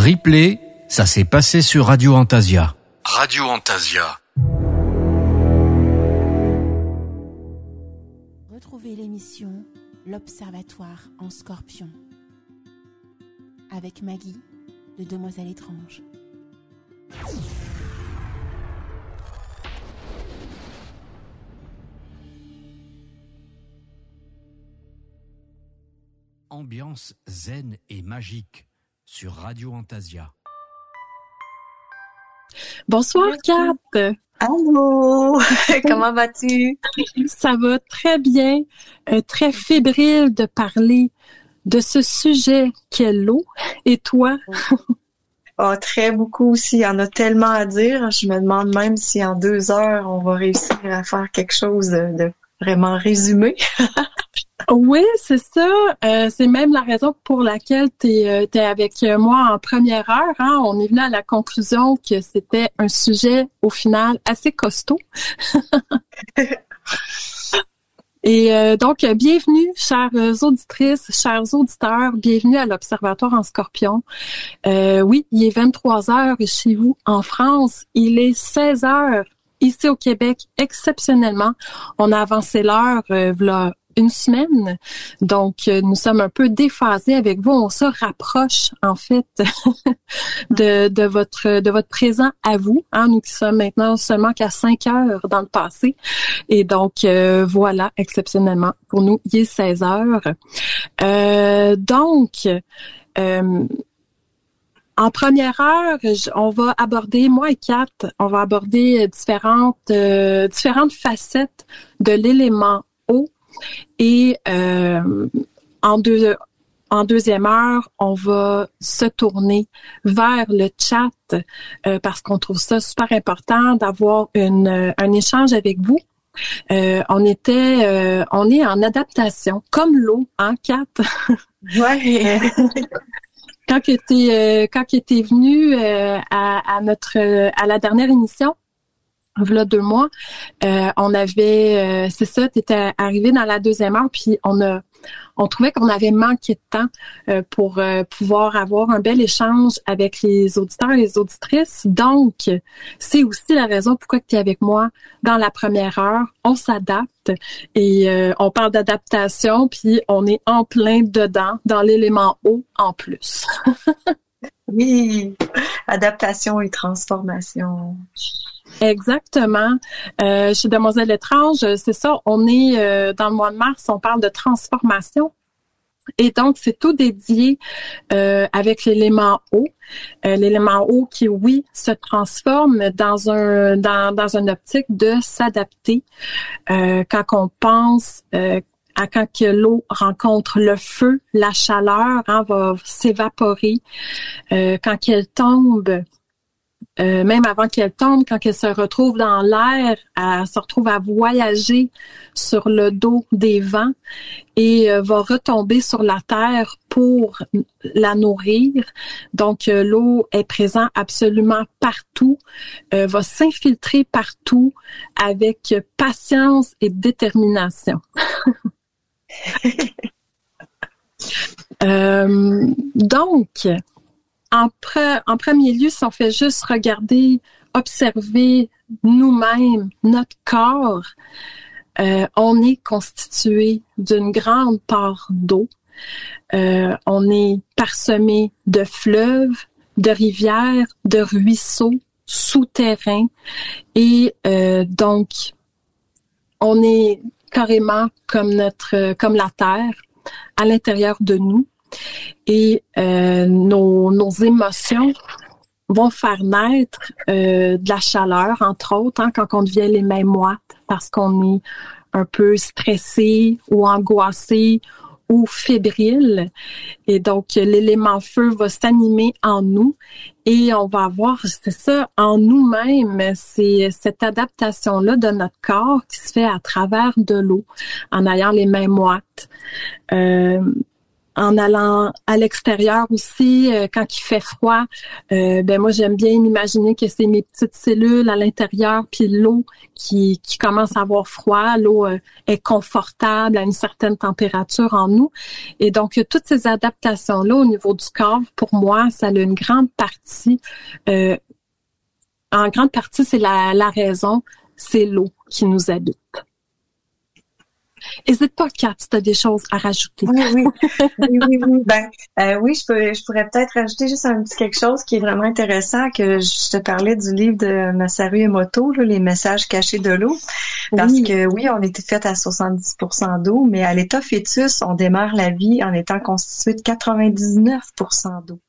Replay, ça s'est passé sur Radio Antasia. Radio Antasia. Retrouvez l'émission L'Observatoire en Scorpion avec Maggie de Demoiselle Étrange. Ambiance zen et magique sur Radio Antasia. Bonsoir Kat. Allô, comment vas-tu? Ça va très bien, très fébrile de parler de ce sujet qu'est l'eau. Et toi? Oh, très beaucoup aussi. Il y en a tellement à dire. Je me demande même si en 2 heures, on va réussir à faire quelque chose de vraiment résumé. Oui, c'est ça. C'est même la raison pour laquelle t'es avec moi en première heure. Hein. On est venu à la conclusion que c'était un sujet, au final, assez costaud. Et donc, bienvenue, chères auditrices, chers auditeurs. Bienvenue à l'Observatoire en Scorpion. Oui, il est 23 heures chez vous en France. Il est 16 heures ici au Québec. Exceptionnellement, on a avancé l'heure voilà une semaine. Donc, nous sommes un peu déphasés avec vous. On se rapproche, en fait, de votre présent à vous. Hein, nous qui sommes maintenant seulement qu'à 5 heures dans le passé. Et donc, voilà, exceptionnellement, pour nous, il est 16 heures. Donc, en première heure, on va aborder, moi et Kat, on va aborder différentes facettes de l'élément eau. Et en deuxième heure, on va se tourner vers le chat parce qu'on trouve ça super important d'avoir un échange avec vous. On est en adaptation, comme l'eau, hein, Kat? Ouais. Quand t'es venu à la dernière émission, voilà 2 mois, on avait, c'est ça, t'étais arrivé dans la deuxième heure, puis on trouvait qu'on avait manqué de temps pour pouvoir avoir un bel échange avec les auditeurs et les auditrices. Donc, c'est aussi la raison pourquoi tu es avec moi dans la première heure. On s'adapte et on parle d'adaptation, puis on est en plein dedans, dans l'élément eau en plus. Oui, adaptation et transformation. Exactement. Chez Demoiselle Étrange, c'est ça, on est dans le mois de mars, on parle de transformation. Et donc, c'est tout dédié avec l'élément eau. L'élément eau qui, oui, se transforme dans une optique de s'adapter. Quand on pense à quand que l'eau rencontre le feu, la chaleur va s'évaporer. Quand elle tombe, même avant qu'elle tombe, quand elle se retrouve dans l'air, elle se retrouve à voyager sur le dos des vents et va retomber sur la terre pour la nourrir. Donc, l'eau est présente absolument partout, va s'infiltrer partout avec patience et détermination. Donc, en premier lieu, si on fait juste regarder, observer nous-mêmes, notre corps, on est constitué d'une grande part d'eau. On est parsemé de fleuves, de rivières, de ruisseaux souterrains et donc on est carrément comme la terre à l'intérieur de nous. Et nos émotions vont faire naître de la chaleur, entre autres, quand on devient les mains moites parce qu'on est un peu stressé ou angoissé ou fébrile. Et donc, l'élément feu va s'animer en nous et on va avoir, c'est ça, en nous-mêmes, c'est cette adaptation-là de notre corps qui se fait à travers de l'eau, en ayant les mains moites. en allant à l'extérieur aussi, quand il fait froid, moi j'aime bien m'imaginer que c'est mes petites cellules à l'intérieur, puis l'eau qui commence à avoir froid. L'eau est confortable à une certaine température en nous. Et donc, toutes ces adaptations-là au niveau du corps, pour moi, ça a une grande partie. En grande partie, c'est la raison, c'est l'eau qui nous habite. N'hésite pas, Kat, si tu as des choses à rajouter. Oui. Je pourrais peut-être rajouter juste un petit quelque chose qui est vraiment intéressant, que je te parlais du livre de Masaru Emoto, là, Les messages cachés de l'eau. Parce que oui, on était fait à 70% d'eau, mais à l'état fœtus, on démarre la vie en étant constitué de 99% d'eau.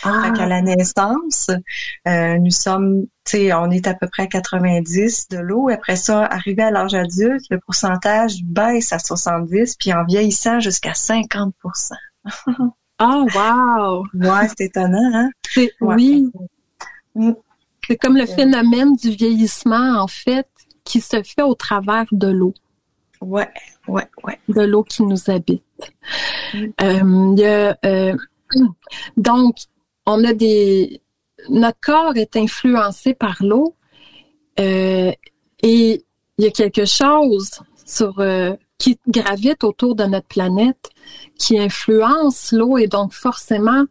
Fait qu'à la naissance, nous sommes, on est à peu près à 90 de l'eau. Après ça, arrivé à l'âge adulte, le pourcentage baisse à 70, puis en vieillissant jusqu'à 50%. Wow! Ouais, c'est étonnant, hein? Oui. C'est comme le phénomène du vieillissement, en fait, qui se fait au travers de l'eau. Ouais. De l'eau qui nous habite. Donc, notre corps est influencé par l'eau, et il y a quelque chose qui gravite autour de notre planète qui influence l'eau, et donc forcément,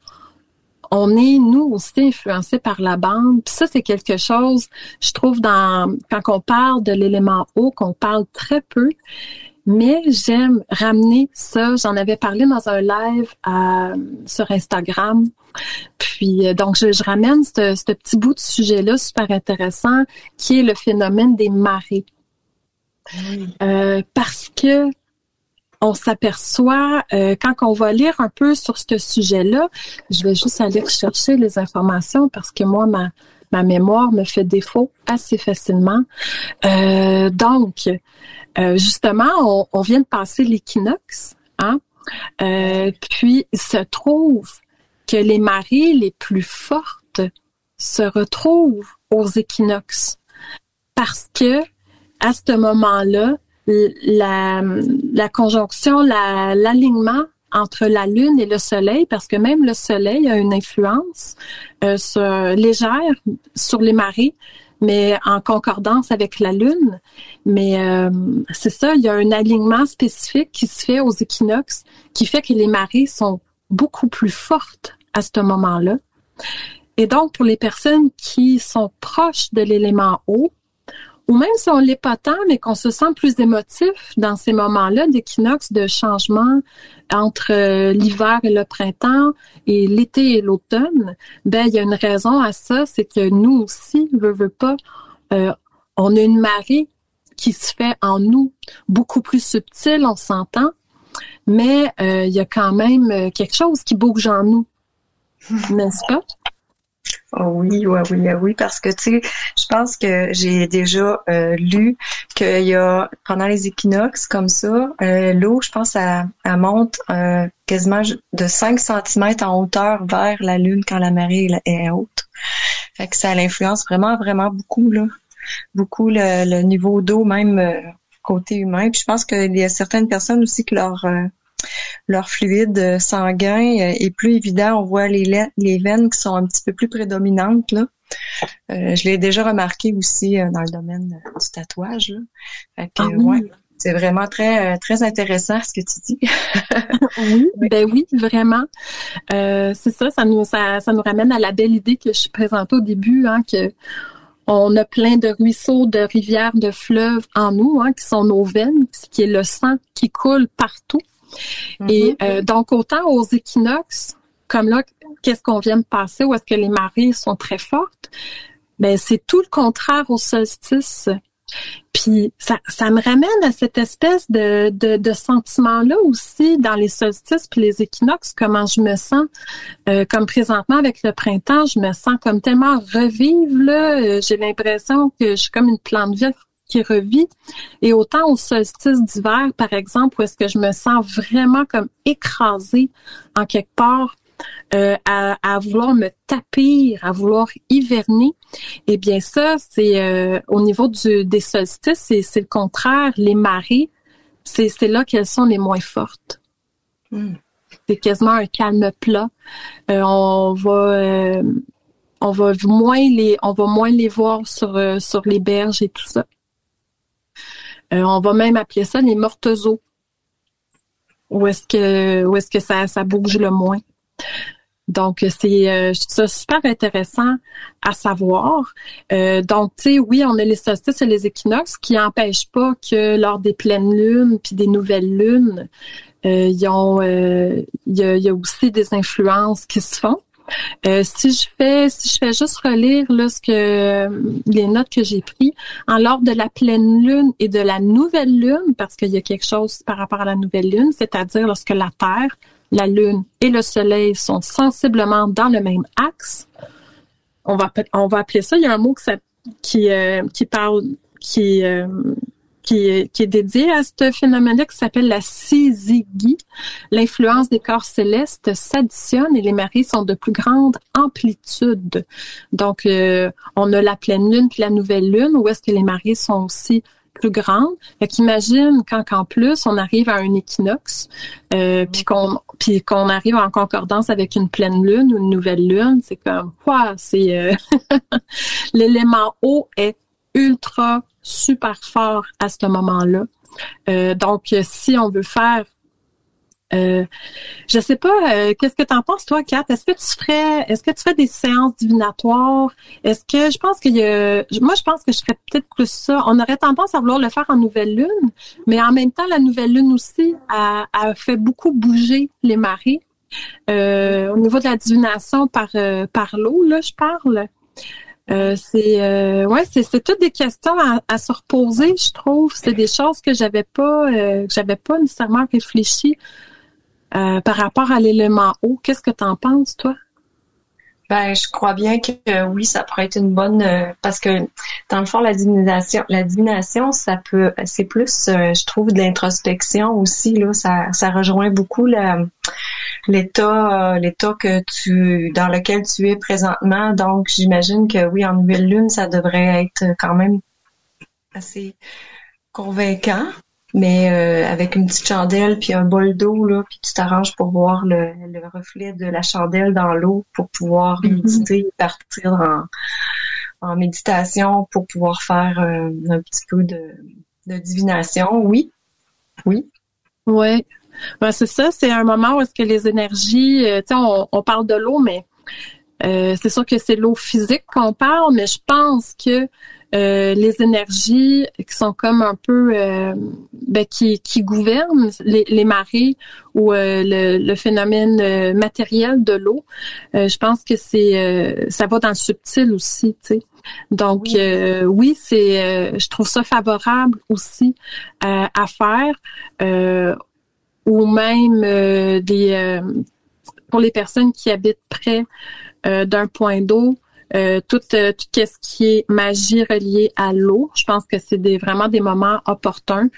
on est, nous aussi, influencés par la bande. Puis ça, c'est quelque chose, je trouve, quand on parle de l'élément eau, qu'on parle très peu, mais j'aime ramener ça. J'en avais parlé dans un live sur Instagram. Puis donc, je ramène ce petit bout de sujet-là super intéressant, qui est le phénomène des marées. Parce que on s'aperçoit, quand on va lire un peu sur ce sujet-là, je vais juste aller chercher les informations parce que moi, ma mémoire me fait défaut assez facilement. Donc, justement, on vient de passer l'équinoxe, hein? Puis, il se trouve que les marées les plus fortes se retrouvent aux équinoxes parce que à ce moment-là, la conjonction, l'alignement entre la Lune et le Soleil, parce que même le Soleil a une influence légère sur les marées, mais en concordance avec la Lune. Mais c'est ça, il y a un alignement spécifique qui se fait aux équinoxes, qui fait que les marées sont beaucoup plus fortes à ce moment-là. Et donc, pour les personnes qui sont proches de l'élément eau, ou même si on l'est pas tant, mais qu'on se sent plus émotif dans ces moments-là d'équinoxe, de changement entre l'hiver et le printemps et l'été et l'automne, il y a une raison à ça, c'est que nous aussi, veut pas, on a une marée qui se fait en nous, beaucoup plus subtile, on s'entend, mais il y a quand même quelque chose qui bouge en nous, n'est-ce pas? Oh oui, parce que tu sais, je pense que j'ai déjà lu qu'il y a, pendant les équinoxes comme ça, l'eau, je pense, elle monte quasiment de 5 cm en hauteur vers la Lune quand la marée est haute. Fait que ça l'influence vraiment, vraiment beaucoup, là. Beaucoup le niveau d'eau, même côté humain. Puis je pense qu'il y a certaines personnes aussi que leur fluide sanguin est plus évident. On voit les veines qui sont un petit peu plus prédominantes, là. Je l'ai déjà remarqué aussi dans le domaine du tatouage, là. Fait que, ouais, c'est vraiment très, très intéressant ce que tu dis. Oui, vraiment. C'est ça, ça nous ramène à la belle idée que je présentais au début, hein, que on a plein de ruisseaux, de rivières, de fleuves en nous, hein, qui sont nos veines, qui est le sang qui coule partout. Et donc, autant aux équinoxes, comme là, qu'est-ce qu'on vient de passer, où est-ce que les marées sont très fortes, c'est tout le contraire au solstice. Puis, ça me ramène à cette espèce de sentiment-là aussi dans les solstices puis les équinoxes, comment je me sens, comme présentement avec le printemps, je me sens comme tellement revivre, là, j'ai l'impression que je suis comme une plante verte qui revit. Et autant au solstice d'hiver, par exemple, où est-ce que je me sens vraiment comme écrasée en quelque part, à vouloir me tapir, à vouloir hiverner, eh bien ça, c'est au niveau des solstices, c'est le contraire. Les marées, c'est là qu'elles sont les moins fortes. C'est quasiment un calme plat. On va moins les voir sur les berges et tout ça. On va même appeler ça les mortes eaux. Où est-ce que ça bouge le moins. Donc, je trouve ça super intéressant à savoir. Donc, tu sais, oui, on a les solstices et les équinoxes qui n'empêchent pas que lors des pleines lunes puis des nouvelles lunes, il y a aussi des influences qui se font. Si je fais juste relire là les notes que j'ai prises, lors de la pleine lune et de la nouvelle lune, parce qu'il y a quelque chose par rapport à la nouvelle lune, c'est-à-dire lorsque la Terre, la Lune et le Soleil sont sensiblement dans le même axe, on va appeler ça. Il y a un mot qui est dédié à ce phénomène-là qui s'appelle la syzygie. L'influence des corps célestes s'additionne et les marées sont de plus grande amplitude. Donc, on a la pleine lune puis la nouvelle lune où est-ce que les marées sont aussi plus grandes. Fait qu'imagine quand en plus on arrive à un équinoxe puis qu'on arrive en concordance avec une pleine lune ou une nouvelle lune, c'est comme l'élément eau est ultra super fort à ce moment-là. Donc, si on veut faire, je sais pas, qu'est-ce que t'en penses toi, Kat? Est-ce que tu ferais des séances divinatoires? Je pense que je ferais peut-être plus ça. On aurait tendance à vouloir le faire en nouvelle lune, mais en même temps, la nouvelle lune aussi a fait beaucoup bouger les marées. Au niveau de la divination par l'eau, là, je parle. C'est toutes des questions à se reposer, je trouve. C'est des choses que j'avais pas nécessairement réfléchi par rapport à l'élément eau. Qu'est-ce que t'en penses, toi? Ben, je crois bien que oui, ça pourrait être une bonne parce que dans le fond, la divination, c'est plus, je trouve, de l'introspection aussi. Là, ça rejoint beaucoup l'état dans lequel tu es présentement. Donc, j'imagine que oui, en nouvelle lune, ça devrait être quand même assez convaincant. Mais avec une petite chandelle puis un bol d'eau là, puis tu t'arranges pour voir le reflet de la chandelle dans l'eau pour pouvoir méditer, partir en méditation pour pouvoir faire un petit peu de divination. Oui. Ouais. Ben, c'est ça, c'est un moment où est-ce que les énergies, tu sais, on parle de l'eau, mais c'est sûr que c'est l'eau physique qu'on parle, mais je pense que les énergies qui sont comme un peu qui gouvernent les marées ou le phénomène matériel de l'eau, je pense que ça va dans le subtil aussi, tu sais. Donc oui, je trouve ça favorable aussi à faire ou même pour les personnes qui habitent près d'un point d'eau. Tout ce qui est magie reliée à l'eau, je pense que c'est vraiment des moments opportuns.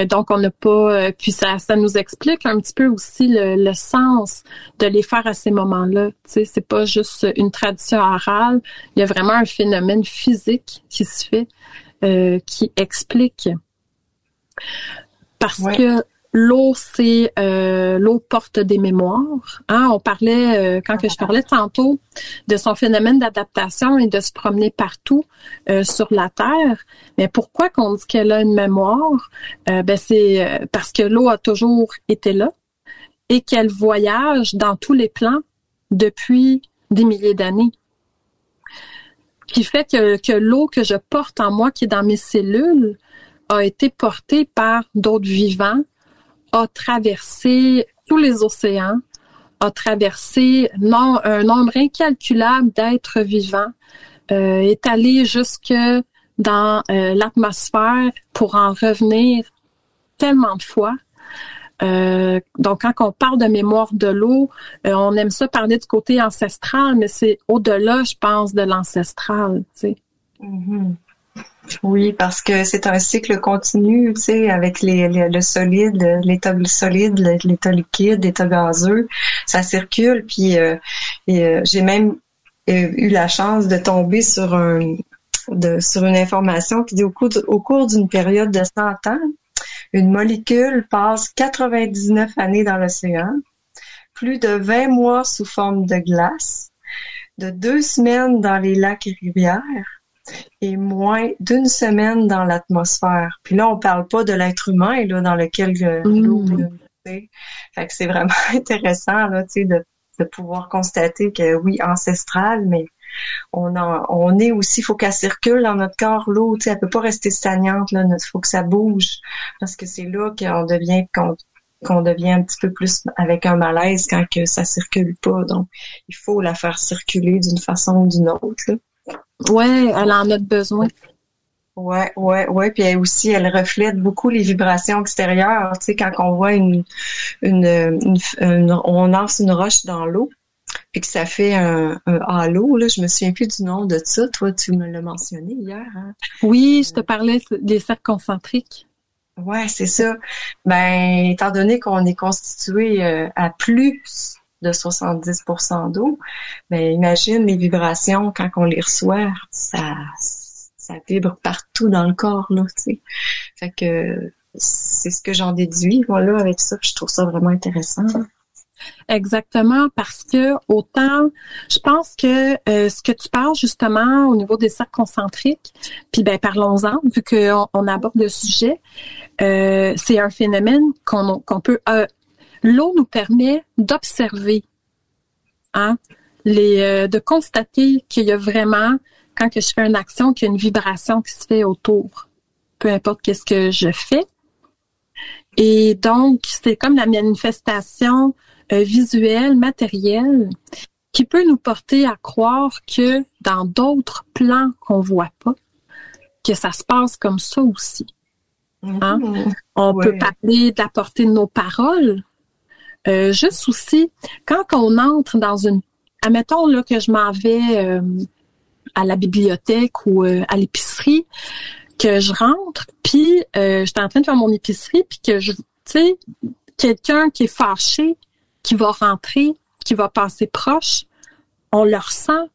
Donc, on n'a pas... puis ça nous explique un petit peu aussi le sens de les faire à ces moments-là. Tu sais, c'est pas juste une tradition orale. Il y a vraiment un phénomène physique qui se fait, qui explique. Parce que l'eau, l'eau porte des mémoires. Hein? On parlait, quand je parlais tantôt de son phénomène d'adaptation et de se promener partout sur la Terre. Mais pourquoi qu'on dit qu'elle a une mémoire? C'est parce que l'eau a toujours été là et qu'elle voyage dans tous les plans depuis des milliers d'années. Ce qui fait que l'eau que je porte en moi, qui est dans mes cellules, a été portée par d'autres vivants, a traversé tous les océans, a traversé un nombre incalculable d'êtres vivants, est allé jusque dans l'atmosphère pour en revenir tellement de fois. Donc, quand on parle de mémoire de l'eau, on aime ça parler du côté ancestral, mais c'est au-delà, je pense, de l'ancestral, tu sais. Mm-hmm. Oui, parce que c'est un cycle continu, tu sais, avec le solide, l'état solide, l'état liquide, l'état gazeux, ça circule. Puis j'ai même eu la chance de tomber sur une information qui dit au cours d'une période de 100 ans, une molécule passe 99 années dans l'océan, plus de 20 mois sous forme de glace, de 2 semaines dans les lacs et rivières et moins d'1 semaine dans l'atmosphère. Puis là, on parle pas de l'être humain là dans lequel l'eau. Fait que c'est vraiment intéressant là, tu sais, de pouvoir constater que oui, ancestral, mais on est aussi, faut qu'elle circule dans notre corps, l'eau, tu sais, elle peut pas rester stagnante, là, faut que ça bouge, parce que c'est là qu'on devient un petit peu plus avec un malaise quand que ça circule pas, donc il faut la faire circuler d'une façon ou d'une autre, là. Ouais, elle en a besoin. Ouais, puis elle aussi, elle reflète beaucoup les vibrations extérieures, tu sais, quand on voit on lance une roche dans l'eau, puis que ça fait un halo, là, je me souviens plus du nom de ça. Toi, tu me l'as mentionné hier. Hein? Oui, je te parlais des cercles concentriques. Ouais, c'est ça. Ben, étant donné qu'on est constitué à plus de 70% d'eau, ben imagine les vibrations quand on les reçoit, ça vibre partout dans le corps, là, tu sais. Fait que c'est ce que j'en déduis, voilà, avec ça, je trouve ça vraiment intéressant. Exactement, parce que autant, je pense que ce que tu parles justement au niveau des cercles concentriques, puis ben parlons-en, vu qu'on aborde le sujet, c'est un phénomène qu'on peut... l'eau nous permet d'observer, hein, de constater qu'il y a vraiment, quand que je fais une action, qu'il y a une vibration qui se fait autour, peu importe qu'est-ce que je fais. Et donc, c'est comme la manifestation visuelle, matérielle, qui peut nous porter à croire que dans d'autres plans qu'on voit pas, que ça se passe comme ça aussi. Hein? On peut parler de la portée de nos paroles. Juste aussi, quand on entre dans admettons là que je m'en vais à la bibliothèque ou à l'épicerie, que je rentre, puis j'étais en train de faire mon épicerie, puis que tu sais, quelqu'un qui est fâché, qui va rentrer, qui va passer proche, on le ressent.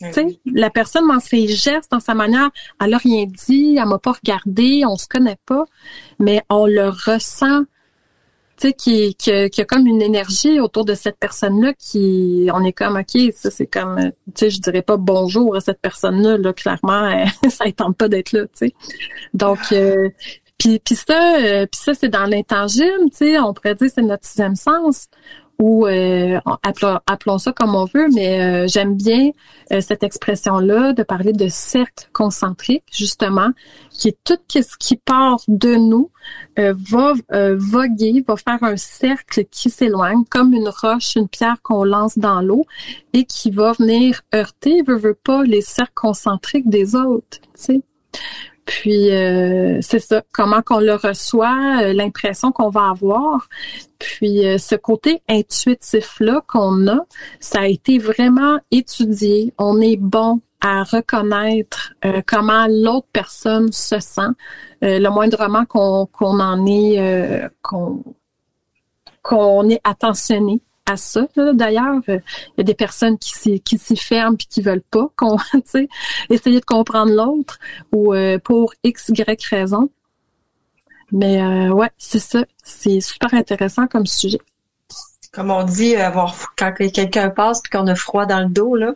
Tu sais, la personne dans ses gestes, dans sa manière, elle a rien dit, elle m'a pas regardé, on se connaît pas, mais on le ressent. Tu sais, qu'il y a comme une énergie autour de cette personne-là on est comme, OK, ça c'est comme, tu sais, je dirais pas bonjour à cette personne-là, là, clairement, ça ne tente pas d'être là, tu sais. Donc, puis ça, c'est dans l'intangible, tu sais, on pourrait dire c'est notre 6e sens, ou appelons ça comme on veut, mais j'aime bien cette expression-là de parler de cercle concentrique, justement, qui est tout ce qui part de nous va voguer, va faire un cercle qui s'éloigne, comme une roche, une pierre qu'on lance dans l'eau et qui va venir heurter, veut pas, les cercles concentriques des autres, tu sais. Puis c'est ça, comment qu'on le reçoit, l'impression qu'on va avoir. Puis ce côté intuitif-là qu'on a, ça a été vraiment étudié. On est bon à reconnaître comment l'autre personne se sent, le moindrement qu'on en est, qu'on est attentionné à ça. Là. D'ailleurs, il y a des personnes qui s'y ferment puis qui veulent pas essayer de comprendre l'autre ou pour X, Y raison. Mais ouais, c'est ça. C'est super intéressant comme sujet. Comme on dit, quand quelqu'un passe puis qu'on a froid dans le dos, là,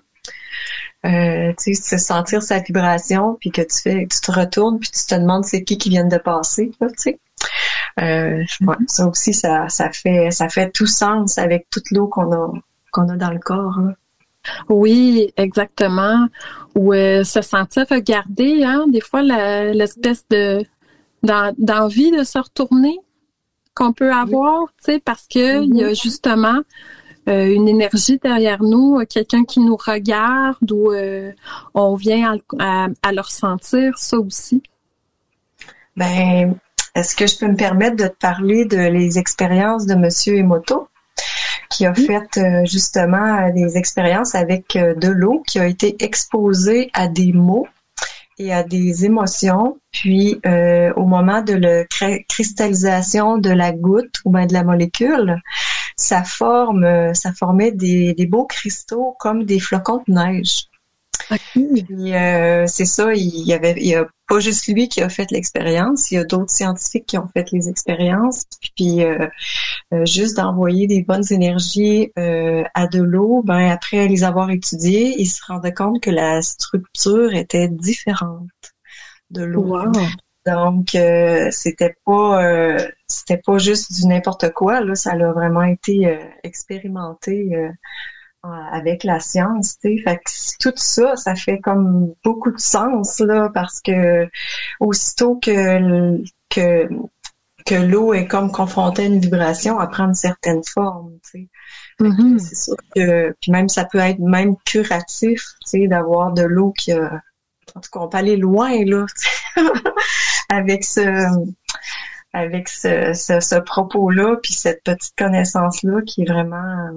tu sais, sentir sa vibration puis que tu te retournes puis tu te demandes c'est qui viennent de passer, là, tu sais. Ouais, ça aussi, ça fait tout sens avec toute l'eau qu'on a dans le corps. Hein. Oui, exactement. Ou se sentir regardé, hein, des fois l'espèce d'envie de se retourner qu'on peut avoir, tu sais, parce que il y a justement une énergie derrière nous, quelqu'un qui nous regarde ou on vient à le ressentir, ça aussi. Ben, est-ce que je peux me permettre de te parler de les expériences de Monsieur Emoto, qui a fait justement des expériences avec de l'eau qui a été exposée à des mots et à des émotions, puis au moment de la cristallisation de la goutte ou bien de la molécule, ça formait des beaux cristaux comme des flocons de neige. Okay. Puis c'est ça, il y a pas juste lui qui a fait l'expérience, il y a d'autres scientifiques qui ont fait les expériences. Puis juste d'envoyer des bonnes énergies à de l'eau, ben après les avoir étudiées, ils se rendaient compte que la structure était différente de l'eau. Wow. Donc c'était pas juste du n'importe quoi, là, ça a vraiment été expérimenté avec la science, tu sais. Fait que tout ça, ça fait comme beaucoup de sens, là, parce que aussitôt que l'eau est comme confrontée à une vibration, elle prend une certaine forme, tu sais. Mm-hmm. C'est sûr que, puis même ça peut être même curatif, tu sais, d'avoir de l'eau qui a, en tout cas, on peut aller loin, là, avec ce propos-là, puis cette petite connaissance-là qui est vraiment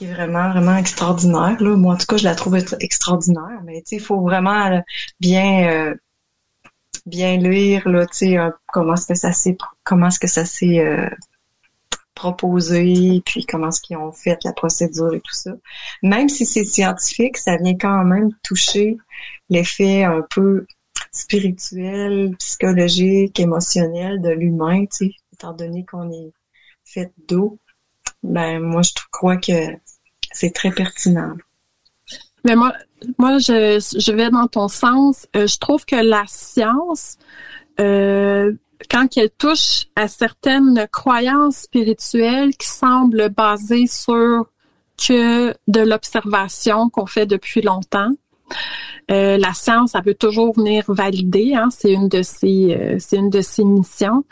vraiment extraordinaire, là. Moi, en tout cas, je la trouve extraordinaire, mais tu sais, il faut vraiment bien lire, là, tu sais, comment est-ce que ça s'est proposé, puis comment est-ce qu'ils ont fait la procédure et tout ça. Même si c'est scientifique, ça vient quand même toucher l'effet un peu spirituel, psychologique, émotionnel de l'humain, tu sais, étant donné qu'on est fait d'eau. Ben moi je crois que c'est très pertinent. Mais moi je vais dans ton sens. Je trouve que la science, quand elle touche à certaines croyances spirituelles qui semblent basées sur que de l'observation qu'on fait depuis longtemps, la science, elle peut toujours venir valider, hein, c'est une de ses missions.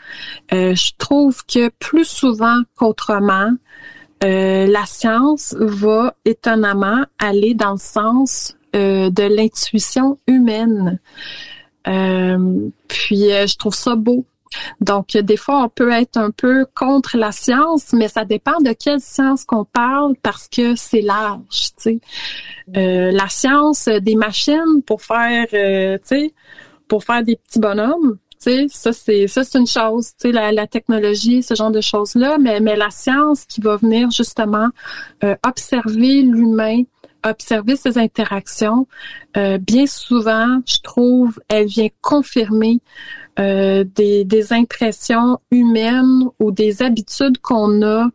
Je trouve que plus souvent qu'autrement, la science va étonnamment aller dans le sens de l'intuition humaine. Puis je trouve ça beau. Donc, des fois, on peut être un peu contre la science, mais ça dépend de quelle science qu'on parle parce que c'est large, tu sais. La science des machines pour faire, pour faire des petits bonhommes, tu sais, ça c'est une chose, tu sais, la technologie, ce genre de choses-là, mais la science qui va venir justement observer l'humain, observer ses interactions, bien souvent, je trouve, elle vient confirmer des impressions humaines ou des habitudes qu'on a,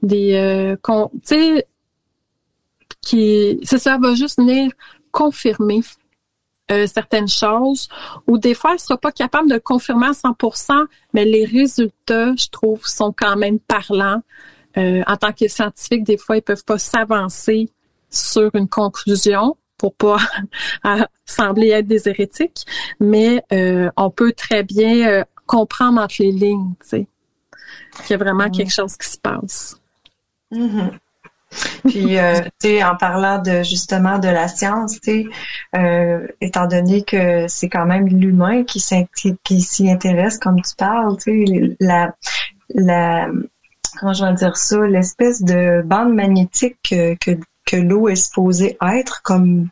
tu sais, ça va juste venir confirmer certaines choses, ou des fois, elle sera pas capable de le confirmer à 100%, mais les résultats, je trouve, sont quand même parlants. En tant que scientifique, des fois, ils peuvent pas s'avancer sur une conclusion pour pas sembler être des hérétiques, mais on peut très bien comprendre entre les lignes, tu sais, qu'il y a vraiment quelque chose qui se passe. Mm-hmm. Puis, tu sais, en parlant justement de la science, tu sais, étant donné que c'est quand même l'humain qui s'y intéresse, comme tu parles, tu sais, comment je vais dire ça, l'espèce de bande magnétique que l'eau est supposée être, comme,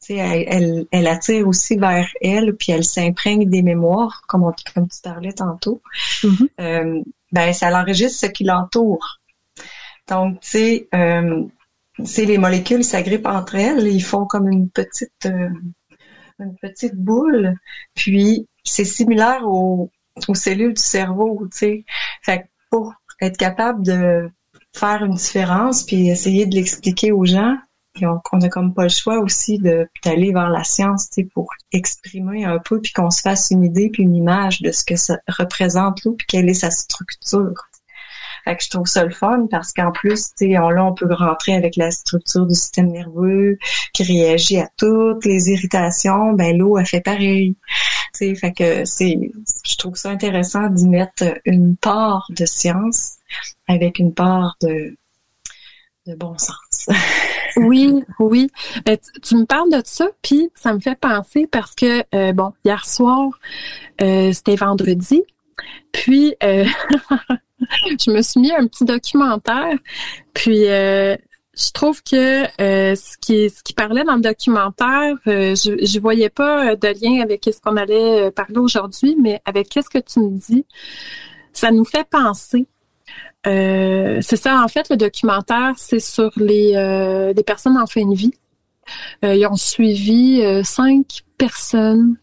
tu sais, elle attire aussi vers elle, puis elle s'imprègne des mémoires, comme tu parlais tantôt. Mm-hmm. Ben, ça l'enregistre ce qui l'entoure. Donc, tu sais, les molécules s'agrippent entre elles, ils font comme une petite boule, puis c'est similaire aux cellules du cerveau, tu sais. Fait que pour être capable de faire une différence, puis essayer de l'expliquer aux gens, on a comme pas le choix aussi d'aller vers la science, tu sais, pour exprimer un peu, puis qu'on se fasse une idée puis une image de ce que ça représente l'eau, puis quelle est sa structure. Fait que je trouve ça le fun parce qu'en plus, tu sais, on peut rentrer avec la structure du système nerveux qui réagit à toutes les irritations. Ben l'eau, elle fait pareil. Tu sais, fait que je trouve ça intéressant d'y mettre une part de science avec une part de bon sens. Oui. Tu me parles de ça, puis ça me fait penser parce que, hier soir, c'était vendredi, puis je me suis mis un petit documentaire, puis je trouve que ce qui parlait dans le documentaire, je voyais pas de lien avec ce qu'on allait parler aujourd'hui, mais avec qu'est-ce que tu me dis, ça nous fait penser. C'est ça, en fait, le documentaire, c'est sur les personnes en fin de vie. Ils ont suivi 5 personnes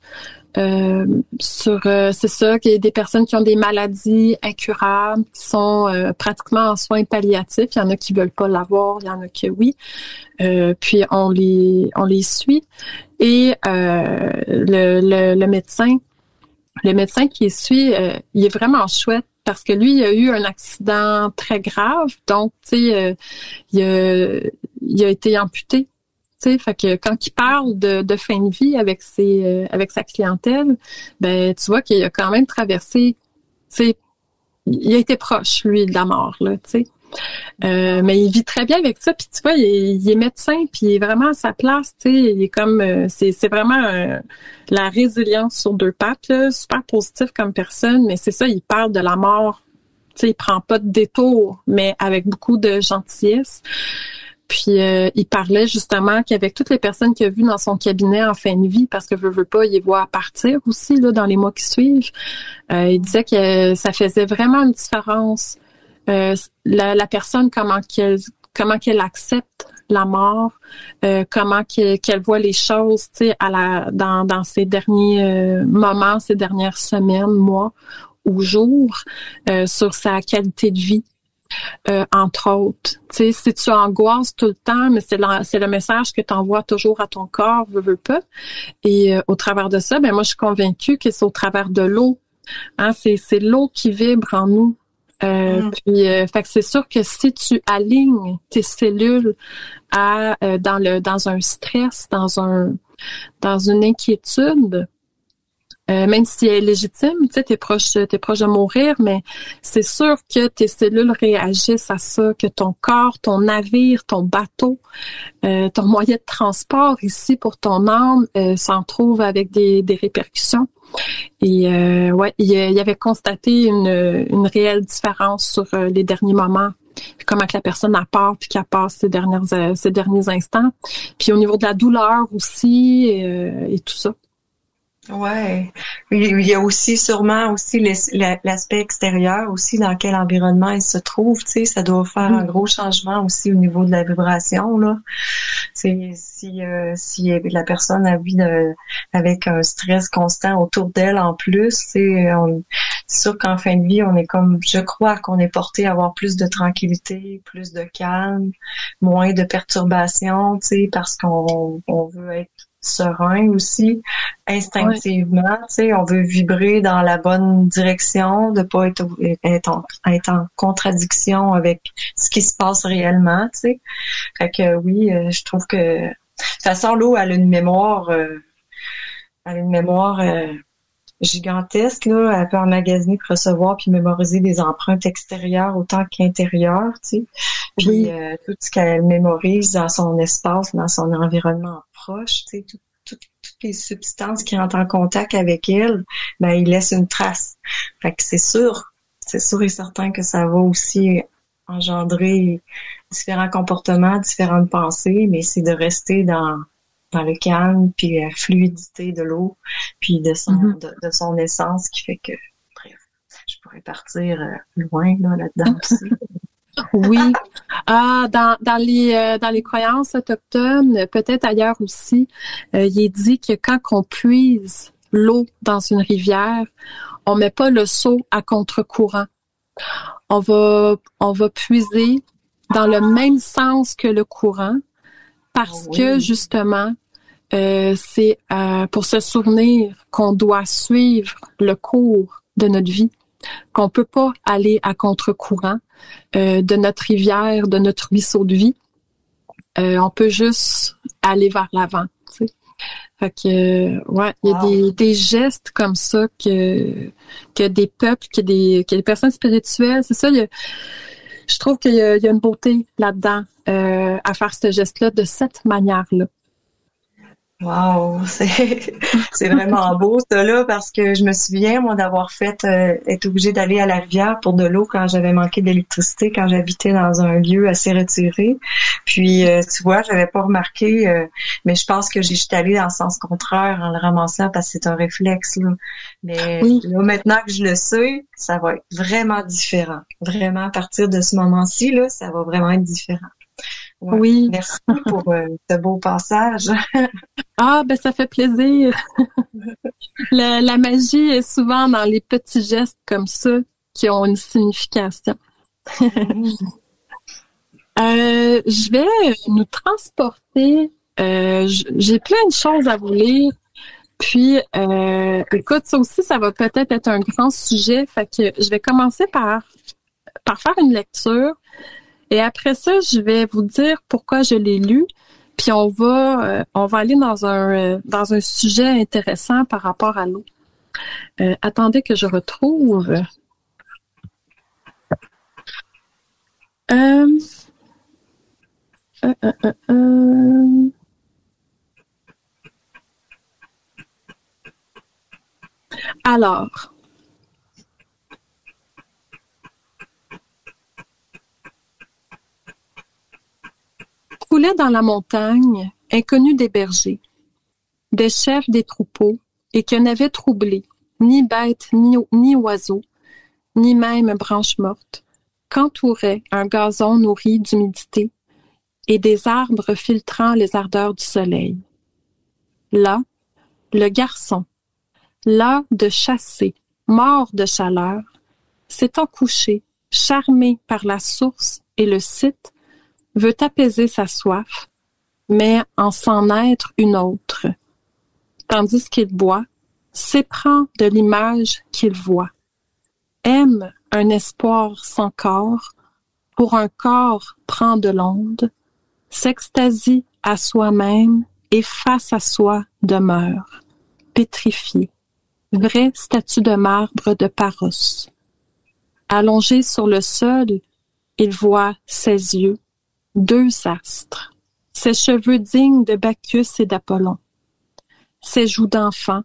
c'est ça, qu'il y a des personnes qui ont des maladies incurables, qui sont pratiquement en soins palliatifs. Il y en a qui veulent pas l'avoir, il y en a qui oui. Puis on les suit. Et le médecin qui les suit, il est vraiment chouette parce que lui, il a eu un accident très grave. Donc, tu sais, il a été amputé. Tu sais, fait que quand il parle de fin de vie avec sa clientèle, ben tu vois qu'il a quand même traversé, tu sais, il a été proche lui de la mort là, tu sais. Mais il vit très bien avec ça, puis tu vois, il est médecin, puis il est vraiment à sa place, tu sais, il est comme c'est vraiment la résilience sur 2 pattes là, super positif comme personne, mais c'est ça, il parle de la mort, tu sais, il prend pas de détour, mais avec beaucoup de gentillesse. Puis il parlait justement qu'avec toutes les personnes qu'il a vues dans son cabinet en fin de vie, parce que veut pas, il les voit partir aussi là dans les mois qui suivent. Il disait que ça faisait vraiment une différence. La personne comment qu'elle accepte la mort, comment qu'elle voit les choses, tu sais, dans ces derniers moments, ces dernières semaines, mois ou jours, sur sa qualité de vie. Entre autres, tu sais, si tu angoisses tout le temps, mais c'est le message que tu envoies toujours à ton corps, veux pas. Et au travers de ça, ben moi je suis convaincue que c'est au travers de l'eau. Hein, c'est l'eau qui vibre en nous. Puis, fait que c'est sûr que si tu alignes tes cellules dans un stress, dans une inquiétude. Même si elle est légitime, tu sais, t'es proche de mourir, mais c'est sûr que tes cellules réagissent à ça, que ton corps, ton navire, ton bateau, ton moyen de transport ici pour ton âme s'en trouve avec des répercussions. Et ouais, il avait constaté une réelle différence sur les derniers moments. Comment que la personne a part puis qu'elle passe ces derniers instants. Puis au niveau de la douleur aussi et tout ça. Ouais, il y a aussi sûrement aussi l'aspect extérieur aussi dans quel environnement il se trouve, tu sais, ça doit faire un gros changement aussi au niveau de la vibration là. C'est si la personne a vit avec un stress constant autour d'elle en plus, c'est sûr qu'en fin de vie on est comme, je crois qu'on est porté à avoir plus de tranquillité, plus de calme, moins de perturbations, tu sais, parce qu'on veut être serein aussi, instinctivement, tu sais, on veut vibrer dans la bonne direction, de pas être en contradiction avec ce qui se passe réellement, tu sais. Fait que oui, je trouve que de toute façon l'eau elle a une mémoire gigantesque là, elle peut emmagasiner, recevoir puis mémoriser des empreintes extérieures autant qu'intérieures, tu sais. Puis tout ce qu'elle mémorise dans son espace, dans son environnement proche, tu sais, toutes les substances qui rentrent en contact avec elle, ben il laisse une trace. Fait que c'est sûr et certain que ça va aussi engendrer différents comportements, différentes pensées, mais c'est de rester dans le calme puis la fluidité de l'eau puis de son essence qui fait que bref, je pourrais partir loin là-dedans aussi. Oui. Dans les croyances autochtones, peut-être ailleurs aussi, il est dit que quand on puise l'eau dans une rivière, on met pas le seau à contre-courant. On va puiser dans le même sens que le courant parce que justement c'est pour se souvenir qu'on doit suivre le cours de notre vie, qu'on peut pas aller à contre-courant de notre rivière, de notre ruisseau de vie. On peut juste aller vers l'avant, tu sais. Fait que ouais, il y a des gestes comme ça que des peuples, que des personnes spirituelles, c'est ça. Je trouve qu'il y a une beauté là-dedans à faire ce geste-là de cette manière-là. Wow, c'est vraiment beau ça là, parce que je me souviens moi d'avoir être obligée d'aller à la rivière pour de l'eau quand j'avais manqué d'électricité, quand j'habitais dans un lieu assez retiré. Puis tu vois, j'avais pas remarqué, mais je pense que j'étais allée dans le sens contraire en le ramassant parce que c'est un réflexe là. Mais là maintenant que je le sais, ça va être vraiment différent. Vraiment à partir de ce moment-ci là, ça va vraiment être différent. Ouais. Oui. Merci pour ce beau passage. Ah, ben ça fait plaisir. La magie est souvent dans les petits gestes comme ça qui ont une signification. Je vais nous transporter. J'ai plein de choses à vous lire. Puis, écoute, ça aussi, ça va peut-être être un grand sujet. Fait que je vais commencer par faire une lecture. Et après ça, je vais vous dire pourquoi je l'ai lu. Puis on va aller dans un sujet intéressant par rapport à l'eau. Attendez que je retrouve. Alors, coulait dans la montagne, inconnu des bergers, des chefs des troupeaux, et que n'avait troublé ni bête, ni oiseau, ni même branche morte, qu'entourait un gazon nourri d'humidité et des arbres filtrant les ardeurs du soleil. Là, le garçon, las de chasser, mort de chaleur, s'étant couché, charmé par la source et le site, veut apaiser sa soif, mais en s'en être une autre, tandis qu'il boit, s'éprend de l'image qu'il voit, aime un espoir sans corps, pour un corps prend de l'onde, s'extasie à soi-même et face à soi demeure, pétrifié, vraie statue de marbre de Paros. Allongé sur le sol, il voit ses yeux, deux astres, ses cheveux dignes de Bacchus et d'Apollon, ses joues d'enfant,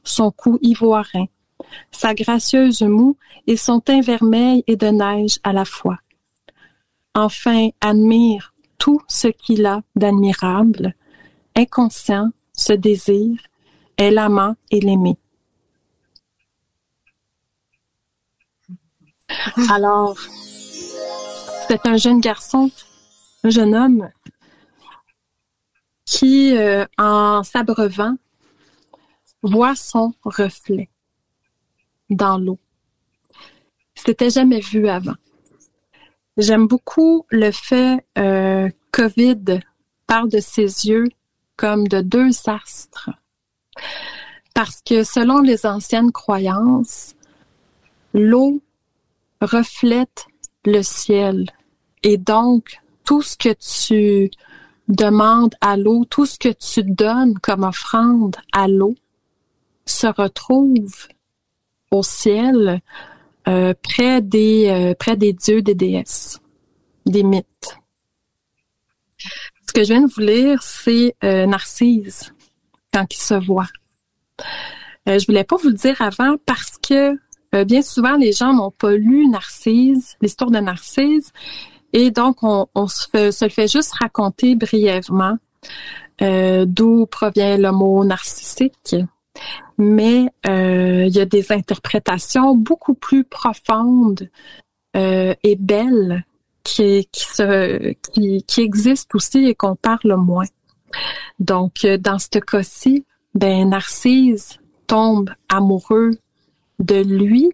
son cou ivoirin, sa gracieuse moue et son teint vermeil et de neige à la fois. Enfin, admire tout ce qu'il a d'admirable, inconscient, se désire, est l'amant et l'aimé. Alors, c'est un jeune garçon, un jeune homme, qui, en s'abreuvant, voit son reflet dans l'eau. C'était jamais vu avant. J'aime beaucoup le fait qu'Ovide parle de ses yeux comme de deux astres. Parce que selon les anciennes croyances, l'eau reflète le ciel. Et donc, tout ce que tu demandes à l'eau, tout ce que tu donnes comme offrande à l'eau, se retrouve au ciel près des dieux, des déesses, des mythes. Ce que je viens de vous lire, c'est Narcisse, quand il se voit. Je voulais pas vous le dire avant parce que bien souvent, les gens n'ont pas lu Narcisse, l'histoire de Narcisse, et donc on se le fait juste raconter brièvement d'où provient le mot narcissique. Mais il y a des interprétations beaucoup plus profondes et belles qui existent aussi et qu'on parle moins. Donc, dans ce cas-ci, Narcisse tombe amoureux de lui,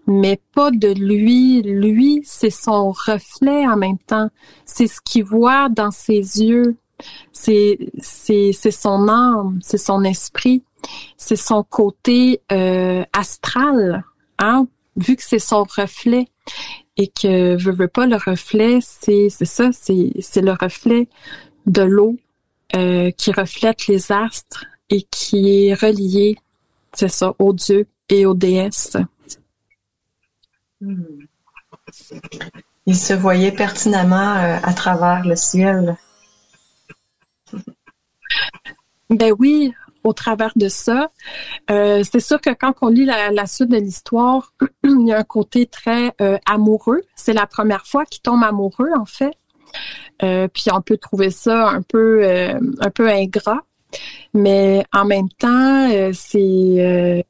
mais pas de lui. Lui, c'est son reflet en même temps. C'est ce qu'il voit dans ses yeux. C'est son âme, c'est son esprit. C'est son côté astral, hein, vu que c'est son reflet et que veut pas le reflet, c'est le reflet de l'eau qui reflète les astres et qui est relié, c'est ça, aux dieux et aux déesses. Il se voyait pertinemment à travers le ciel. Ben oui. Au travers de ça, c'est sûr que quand on lit la suite de l'histoire, il y a un côté très amoureux. C'est la première fois qu'il tombe amoureux, en fait. Puis on peut trouver ça un peu ingrat. Mais en même temps, c'est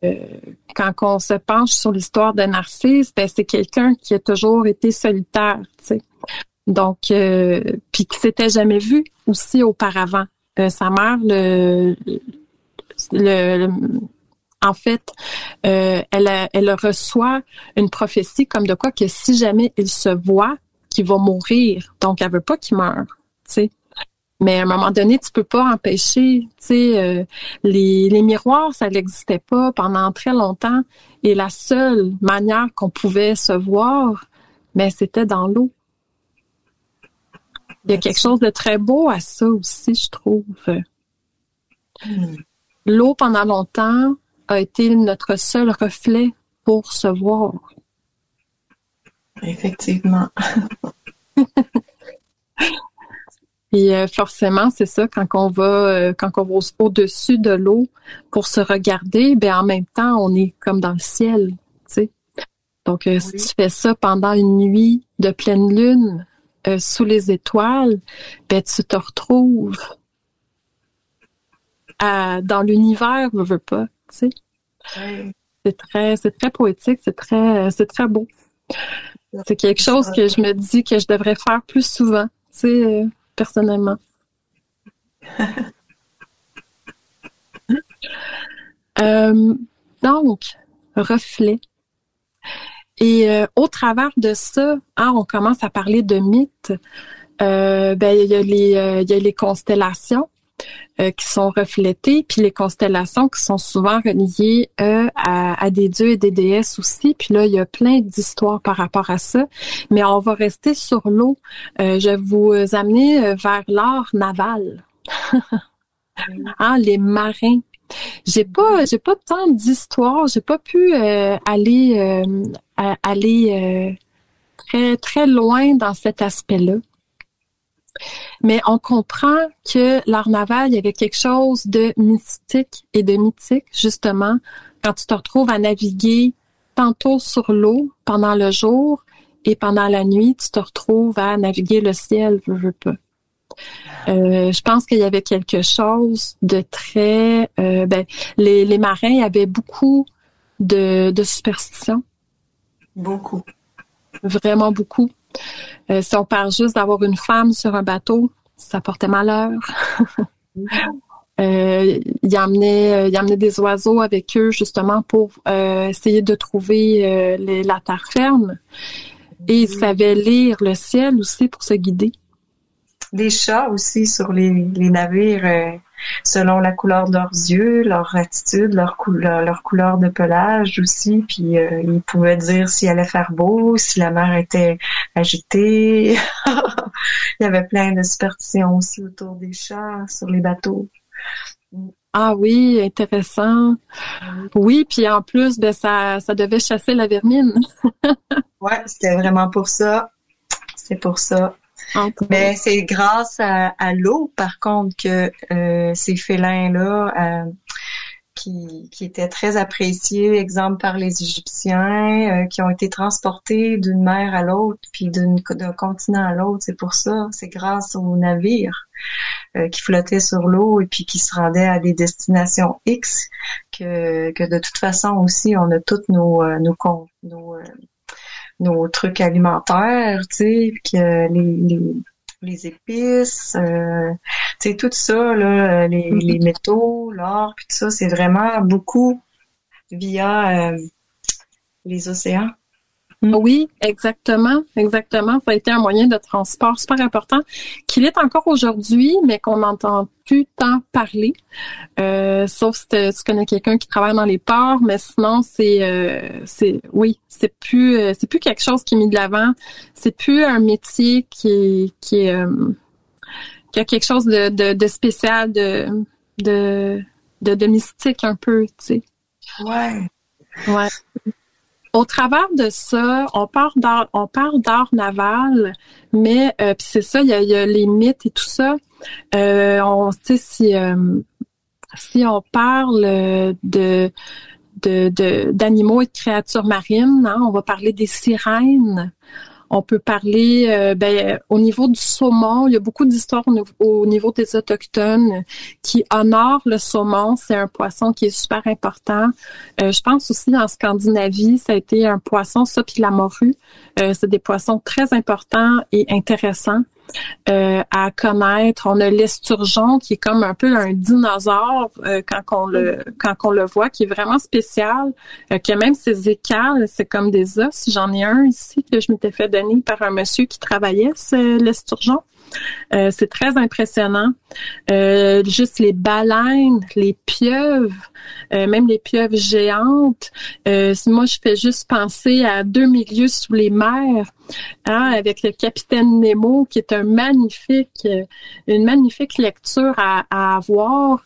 quand on se penche sur l'histoire de Narcisse, c'est quelqu'un qui a toujours été solitaire, tu sais. Donc, puis qui s'était jamais vu aussi auparavant. Sa mère, en fait, elle reçoit une prophétie comme de quoi que si jamais il se voit, qu'il va mourir. Donc, elle veut pas qu'il meure, tu sais. Mais à un moment donné, tu peux pas empêcher, tu sais, les miroirs, ça n'existait pas pendant très longtemps. Et la seule manière qu'on pouvait se voir, mais c'était dans l'eau. Il y a quelque chose de très beau à ça aussi, je trouve. L'eau, pendant longtemps, a été notre seul reflet pour se voir. Effectivement. Et forcément, c'est ça, quand on va au-dessus de l'eau pour se regarder, ben en même temps, on est comme dans le ciel, tu sais. Donc, si tu fais ça pendant une nuit de pleine lune, sous les étoiles, ben tu te retrouves dans l'univers, veux pas, tu sais. Oui. C'est très poétique, c'est très beau. C'est quelque chose que je me dis que je devrais faire plus souvent, tu sais, personnellement. Donc, reflet. Et au travers de ça, on commence à parler de mythes. Il y a les constellations qui sont reflétées, puis les constellations qui sont souvent reliées à des dieux et des déesses aussi. Puis là, il y a plein d'histoires par rapport à ça. Mais on va rester sur l'eau. Je vais vous amener vers l'art naval. Les marins. J'ai pas tant d'histoires. J'ai pas pu aller très très loin dans cet aspect-là. Mais on comprend que l'art naval, il y avait quelque chose de mystique et de mythique, justement, quand tu te retrouves à naviguer tantôt sur l'eau pendant le jour et pendant la nuit, tu te retrouves à naviguer le ciel, veux pas. Je pense qu'il y avait quelque chose de très... les marins avaient beaucoup de superstitions. Beaucoup. Vraiment beaucoup. Si on parle juste d'avoir une femme sur un bateau, ça portait malheur. Ils emmenaient des oiseaux avec eux justement pour essayer de trouver la terre ferme. Et ils savaient lire le ciel aussi pour se guider. Des chats aussi sur les navires, selon la couleur de leurs yeux, leur attitude, leur couleur de pelage aussi. Puis ils pouvaient dire s'il allait faire beau, si la mer était agitée. Il y avait plein de superstitions aussi autour des chats sur les bateaux. Ah oui, intéressant. Oui, puis en plus, ça devait chasser la vermine. Ouais, c'était vraiment pour ça. C'est pour ça. Mais c'est grâce à l'eau, par contre, que ces félins-là, qui étaient très appréciés, exemple par les Égyptiens, qui ont été transportés d'une mer à l'autre, puis d'un continent à l'autre. C'est pour ça, c'est grâce aux navires qui flottaient sur l'eau et puis qui se rendaient à des destinations X que de toute façon aussi, on a toutes nos trucs alimentaires, tu sais, que les épices, tu sais, tout ça, là, les métaux, l'or, puis tout ça, c'est vraiment beaucoup via les océans. Oui, exactement. Ça a été un moyen de transport super important, qu'il est encore aujourd'hui, mais qu'on n'entend plus tant parler. Sauf si tu connais quelqu'un qui travaille dans les ports, mais sinon c'est plus quelque chose qui est mis de l'avant. C'est plus un métier qui a quelque chose de spécial, de mystique un peu, tu sais. Ouais. Au travers de ça, on parle d'art naval, mais puis c'est ça, il y a les mythes et tout ça. On sait si on parle d'animaux et de créatures marines, on va parler des sirènes, On peut parler, au niveau du saumon, il y a beaucoup d'histoires au niveau des Autochtones qui honorent le saumon. C'est un poisson qui est super important. Je pense aussi en Scandinavie, ça a été un poisson, ça, puis la morue. C'est des poissons très importants et intéressants à connaître. On a l'esturgeon qui est comme un peu un dinosaure quand on le voit, qui est vraiment spécial, qui a même ses écales, c'est comme des os. J'en ai un ici que je m'étais fait donner par un monsieur qui travaillait l'esturgeon. C'est très impressionnant. Juste les baleines, les pieuvres, même les pieuvres géantes. Moi, je fais juste penser à 2000 lieues sous les mers, avec le capitaine Nemo, qui est une magnifique lecture à avoir.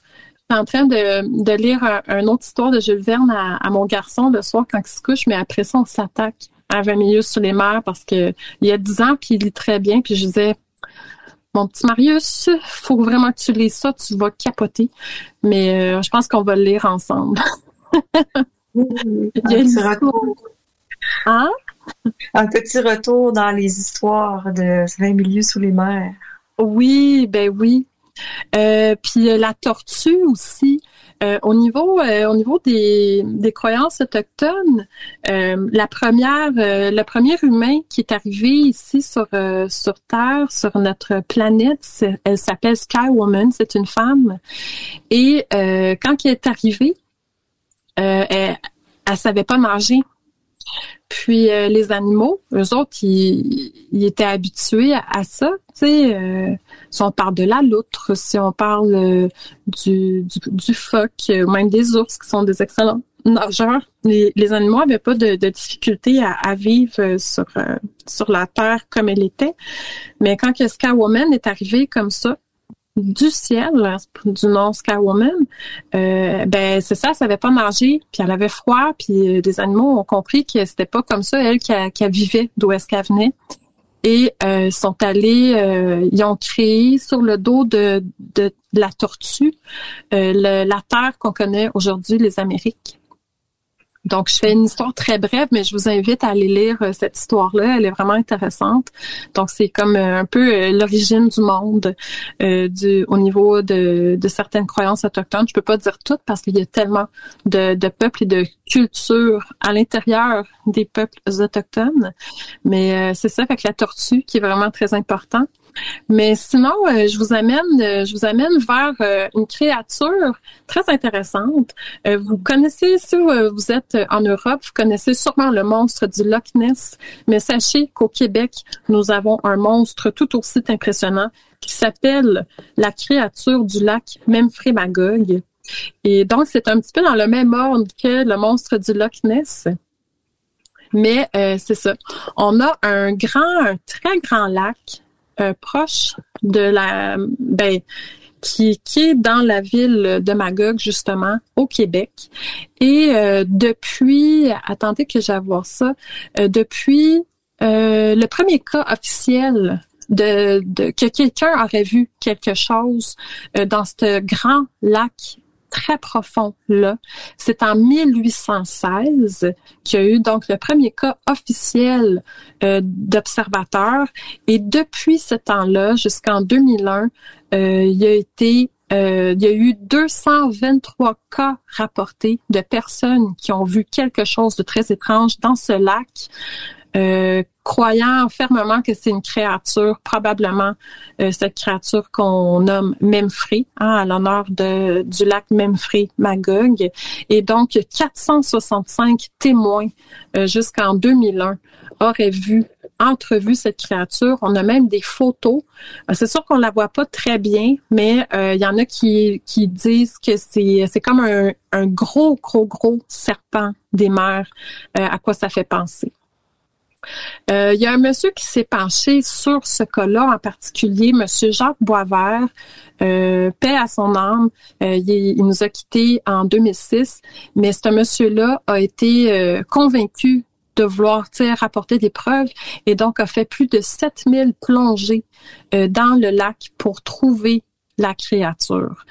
Je suis en train de lire une autre histoire de Jules Verne à mon garçon le soir quand il se couche, mais après ça, on s'attaque à 20 000 lieues sous les mers parce que il y a 10 ans, puis il lit très bien, puis je disais, mon petit Marius, faut vraiment que tu lises ça, tu vas capoter. Mais je pense qu'on va le lire ensemble. Il y a un petit retour. Hein? Un petit retour dans les histoires de 20 000 lieues sous les mers. Oui, ben oui. Puis la tortue aussi. Au niveau des croyances autochtones, le premier humain qui est arrivé ici sur Terre, sur notre planète, elle s'appelle Sky Woman, c'est une femme. Et quand elle est arrivée, elle savait pas nager. Puis les animaux, eux autres, ils étaient habitués à ça. Tu sais, si on parle de la loutre, si on parle du phoque, même des ours qui sont des excellents nageurs, les animaux avaient pas de difficulté à vivre sur la terre comme elle était. Mais quand que Sky Woman est arrivée comme ça, du ciel, du nom Sky Woman, c'est ça, elle savait pas nager, puis elle avait froid, puis les animaux ont compris que c'était pas comme ça, elle, qu'elle vivait, d'où est-ce qu'elle venait. Et sont allés, ils ont créé sur le dos de la tortue la terre qu'on connaît aujourd'hui, les Amériques. Donc, je fais une histoire très brève, mais je vous invite à aller lire cette histoire-là. Elle est vraiment intéressante. Donc, c'est comme un peu l'origine du monde au niveau de certaines croyances autochtones. Je peux pas dire toutes parce qu'il y a tellement de peuples et de cultures à l'intérieur des peuples autochtones. Mais c'est ça, avec la tortue qui est vraiment très important. Mais sinon, je vous amène vers une créature très intéressante. Vous connaissez, si vous êtes en Europe, vous connaissez sûrement le monstre du Loch Ness, mais sachez qu'au Québec, nous avons un monstre tout aussi impressionnant qui s'appelle la créature du lac Memphremagog. Et donc, c'est un petit peu dans le même ordre que le monstre du Loch Ness. Mais c'est ça. On a un très grand lac proche de qui est dans la ville de Magog, justement, au Québec. Et depuis, attendez que j'aille voir ça, depuis le premier cas officiel que quelqu'un aurait vu quelque chose dans ce grand lac très profond là. C'est en 1816 qu'il y a eu donc le premier cas officiel d'observateurs et depuis ce temps-là jusqu'en 2001, il y a eu 223 cas rapportés de personnes qui ont vu quelque chose de très étrange dans ce lac. Croyant fermement que c'est une créature, probablement cette créature qu'on nomme Memphré, à l'honneur du lac Memphremagog. Et donc, 465 témoins jusqu'en 2001 auraient entrevu cette créature. On a même des photos. C'est sûr qu'on la voit pas très bien, mais il y en a qui disent que c'est comme un gros serpent des mers, à quoi ça fait penser. Il y a un monsieur qui s'est penché sur ce cas-là en particulier, monsieur Jacques Boisvert, paix à son âme. Il nous a quittés en 2006, mais ce monsieur-là a été convaincu de vouloir rapporter des preuves et donc a fait plus de 7000 plongées dans le lac pour trouver la créature.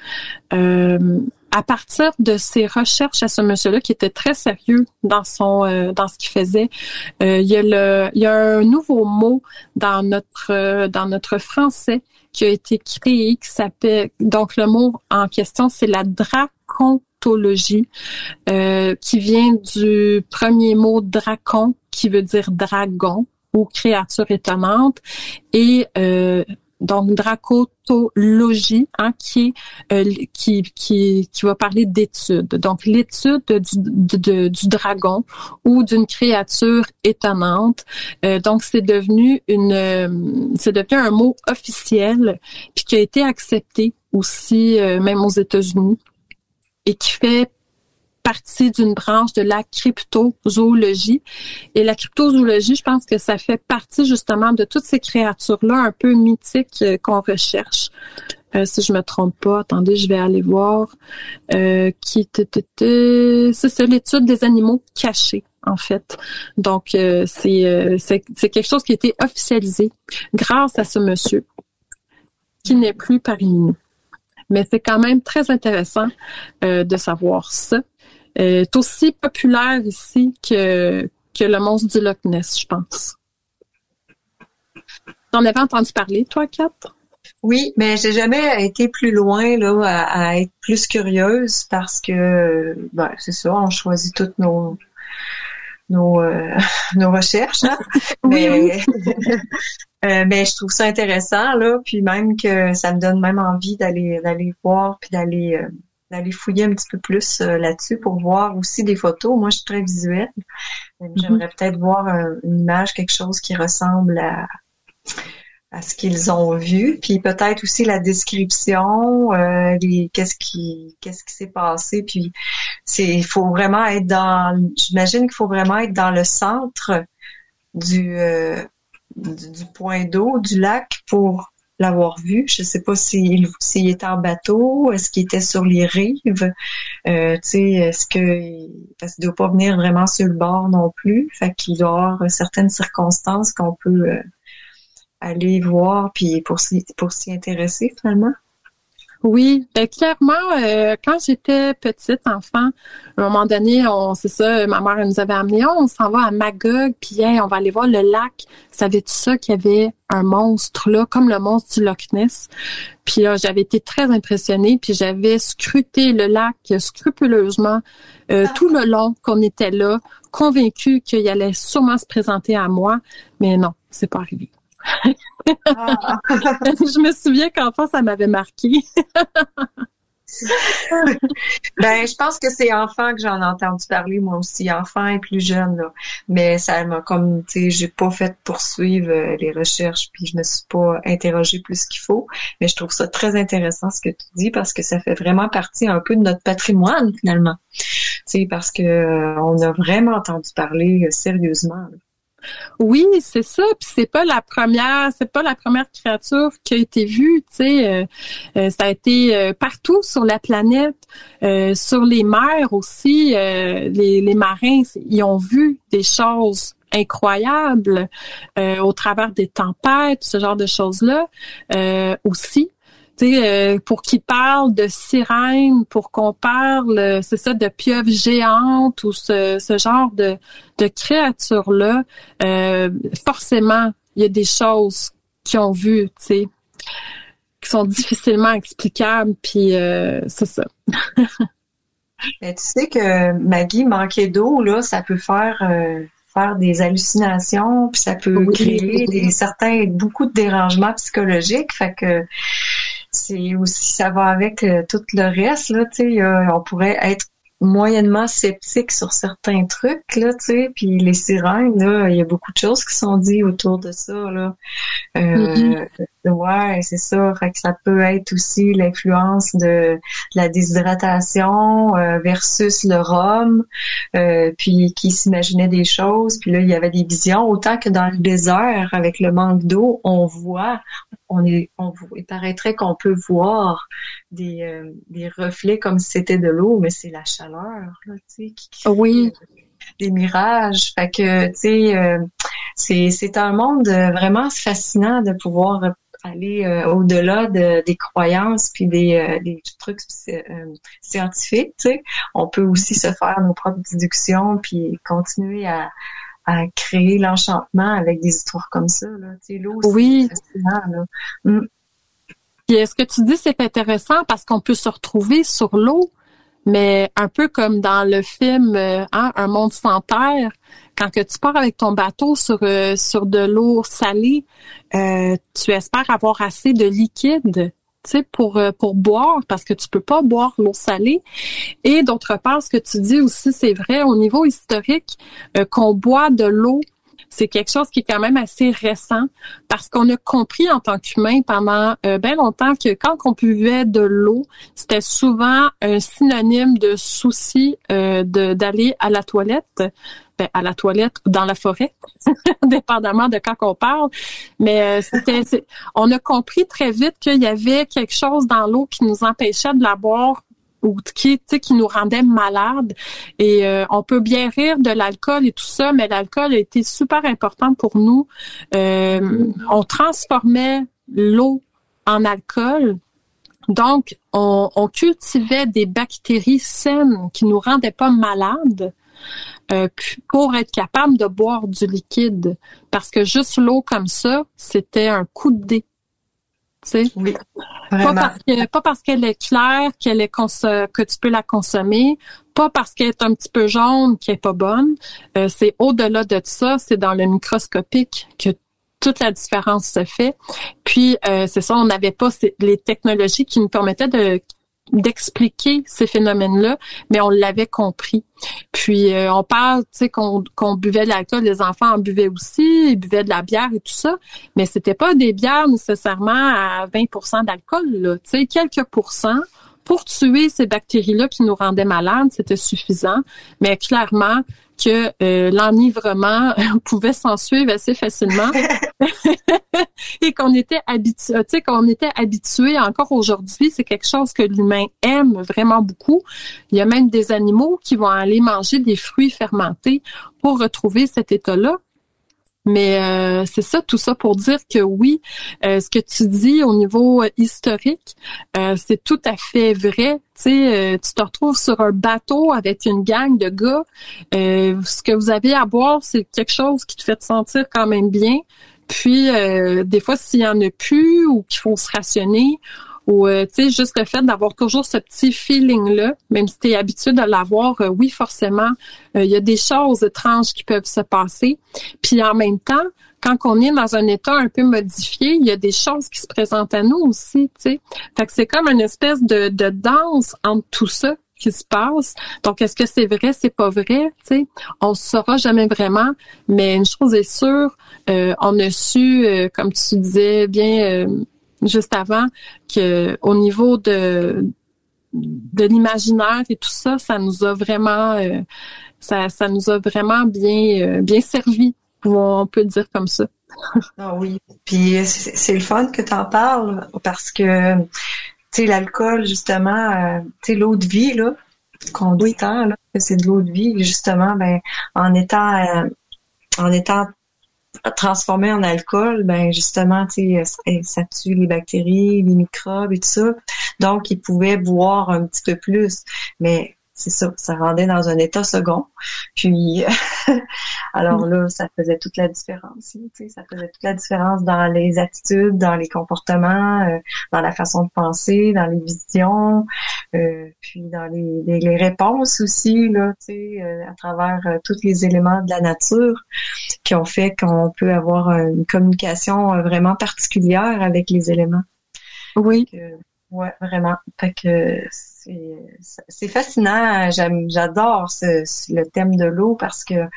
à partir de ses recherches à ce monsieur-là, qui était très sérieux dans ce qu'il faisait, il y a un nouveau mot dans notre français qui a été créé, qui s'appelle, donc le mot en question, c'est la dracontologie, qui vient du premier mot dracon, qui veut dire dragon ou créature étonnante, et donc dracotologie, qui va parler d'étude. Donc l'étude du dragon ou d'une créature étonnante. Donc c'est devenu un mot officiel puis qui a été accepté aussi même aux États-Unis et qui fait partie d'une branche de la cryptozoologie. Et la cryptozoologie, je pense que ça fait partie justement de toutes ces créatures-là un peu mythiques qu'on recherche. Si je me trompe pas, attendez, je vais aller voir. C'est ça, l'étude des animaux cachés, en fait. Donc, c'est quelque chose qui a été officialisé grâce à ce monsieur qui n'est plus parmi nous. Mais c'est quand même très intéressant de savoir ça. C'est aussi populaire ici que le monstre du Loch Ness, je pense. T'en avais entendu parler, toi, Kat? Oui, mais j'ai jamais été plus loin là à être plus curieuse parce que c'est ça, on choisit toutes nos recherches, hein? Oui. Mais je trouve ça intéressant là, puis même que ça me donne même envie d'aller voir puis d'aller fouiller un petit peu plus là-dessus pour voir aussi des photos. Moi, je suis très visuelle. J'aimerais peut-être voir une image, quelque chose qui ressemble à ce qu'ils ont vu, puis peut-être aussi la description, qu'est-ce qui s'est passé, puis il faut vraiment être j'imagine qu'il faut vraiment être dans le centre du point d'eau du lac pour l'avoir vu. Je sais pas s'il était en bateau, est-ce qu'il était sur les rives, parce qu'il doit pas venir vraiment sur le bord non plus, fait qu'il doit y avoir certaines circonstances qu'on peut aller voir puis pour s'y intéresser finalement. Oui, clairement, quand j'étais petite enfant, à un moment donné, c'est ça, ma mère elle nous avait amené, on s'en va à Magog, puis on va aller voir le lac. Savais-tu ça qu'il y avait un monstre là, comme le monstre du Loch Ness? Puis j'avais été très impressionnée, puis j'avais scruté le lac scrupuleusement tout le long qu'on était là, convaincue qu'il allait sûrement se présenter à moi, mais non, c'est pas arrivé. Je me souviens qu'enfant, ça m'avait marqué. Je pense que c'est enfant que j'en ai entendu parler, moi aussi, enfant et plus jeune, là. Mais ça m'a comme, j'ai pas fait poursuivre les recherches, puis je me suis pas interrogée plus qu'il faut. Mais je trouve ça très intéressant ce que tu dis, parce que ça fait vraiment partie un peu de notre patrimoine, finalement. Parce que on a vraiment entendu parler sérieusement, là. Oui, c'est ça. Puis c'est pas la première créature qui a été vue. Ça a été partout sur la planète, sur les mers aussi. Les marins, ils ont vu des choses incroyables au travers des tempêtes, ce genre de choses-là aussi. Pour qu'ils parlent de sirènes, pour qu'on parle, c'est ça, de pieuvres géantes ou ce genre de créatures-là, forcément, il y a des choses qu'ils ont vues, qui sont difficilement explicables, puis c'est ça. Mais tu sais que, Maggie, manquer d'eau, là, ça peut faire des hallucinations, puis ça peut créer beaucoup de dérangements psychologiques, fait que c'est aussi, ça va avec tout le reste, là, on pourrait être moyennement sceptique sur certains trucs, là, puis les sirènes, là, il y a beaucoup de choses qui sont dites autour de ça, là. Ouais, c'est ça. Fait que ça peut être aussi l'influence de la déshydratation versus le rhum, puis qui s'imaginait des choses, puis là, il y avait des visions, autant que dans le désert, avec le manque d'eau, il paraîtrait qu'on peut voir des reflets comme si c'était de l'eau, mais c'est la chaleur, là, qui oui. Des mirages. Fait que, c'est un monde vraiment fascinant de pouvoir aller au-delà des croyances puis des trucs scientifiques, tu sais. On peut aussi se faire nos propres déductions puis continuer à créer l'enchantement avec des histoires comme ça, là. Tu sais, l'eau, oui. C'est fascinant, là. Puis ce que tu dis, c'est intéressant parce qu'on peut se retrouver sur l'eau, mais un peu comme dans le film Un monde sans terre, quand que tu pars avec ton bateau sur de l'eau salée, tu espères avoir assez de liquide, tu sais, pour boire, parce que tu peux pas boire l'eau salée. Et d'autre part, ce que tu dis aussi, c'est vrai, au niveau historique, qu'on boit de l'eau, c'est quelque chose qui est quand même assez récent parce qu'on a compris en tant qu'humain pendant bien longtemps que quand on buvait de l'eau, c'était souvent un synonyme de souci d'aller à la toilette. À la toilette dans la forêt, dépendamment de quand on parle. Mais on a compris très vite qu'il y avait quelque chose dans l'eau qui nous empêchait de la boire ou qui nous rendait malades. Et on peut bien rire de l'alcool et tout ça, mais l'alcool a été super important pour nous. On transformait l'eau en alcool. Donc, on cultivait des bactéries saines qui nous rendaient pas malades. Pour être capable de boire du liquide. Parce que juste l'eau comme ça, c'était un coup de dé. Tu sais? Oui, vraiment. Pas parce qu'elle est claire que tu peux la consommer, pas parce qu'elle est un petit peu jaune qu'elle est pas bonne. C'est au-delà de ça, c'est dans le microscopique que toute la différence se fait. Puis c'est ça, on n'avait pas les technologies qui nous permettaient d'expliquer ces phénomènes-là, mais on l'avait compris. Puis on parle, tu sais, qu'on buvait de l'alcool, les enfants en buvaient aussi, ils buvaient de la bière et tout ça, mais c'était pas des bières nécessairement à 20% d'alcool, là, tu sais, quelques pourcents. Pour tuer ces bactéries-là qui nous rendaient malades, c'était suffisant, mais clairement que l'enivrement pouvait s'en suivre assez facilement et qu'on était habitué encore aujourd'hui, c'est quelque chose que l'humain aime vraiment beaucoup. Il y a même des animaux qui vont aller manger des fruits fermentés pour retrouver cet état-là. Mais c'est ça, tout ça pour dire que oui, ce que tu dis au niveau historique, c'est tout à fait vrai. Tu sais, tu te retrouves sur un bateau avec une gang de gars. Ce que vous avez à boire, c'est quelque chose qui te fait te sentir quand même bien. Puis, des fois, s'il y en a plus ou qu'il faut se rationner, ou tu sais, juste le fait d'avoir toujours ce petit feeling-là, même si tu es habitué de l'avoir, oui, forcément, il y a des choses étranges qui peuvent se passer. Puis en même temps, quand on est dans un état un peu modifié, il y a des choses qui se présentent à nous aussi, tu sais. Fait que c'est comme une espèce de danse entre tout ça qui se passe. Donc, est-ce que c'est vrai, c'est pas vrai, tu sais? On ne saura jamais vraiment, mais une chose est sûre, on a su, comme tu disais bien juste avant, que au niveau de l'imaginaire et tout ça, ça nous a vraiment ça nous a vraiment bien servi, on peut le dire comme ça. Ah oui, puis c'est le fun que t'en parles parce que tu sais l'alcool justement, tu sais l'eau de vie là qu'on dit tant là que c'est de l'eau de vie justement ben en étant transformé en alcool, ben justement, tu sais, ça tue les bactéries, les microbes et tout ça. Donc, ils pouvaient boire un petit peu plus, mais c'est ça rendait dans un état second. Puis, alors là, ça faisait toute la différence. Tu sais, ça faisait toute la différence dans les attitudes, dans les comportements, dans la façon de penser, dans les visions, puis dans les réponses aussi, là, tu sais, à travers tous les éléments de la nature qui ont fait qu'on peut avoir une communication vraiment particulière avec les éléments. Oui. Ouais, vraiment. Fait que c'est fascinant. J'adore le thème de l'eau parce que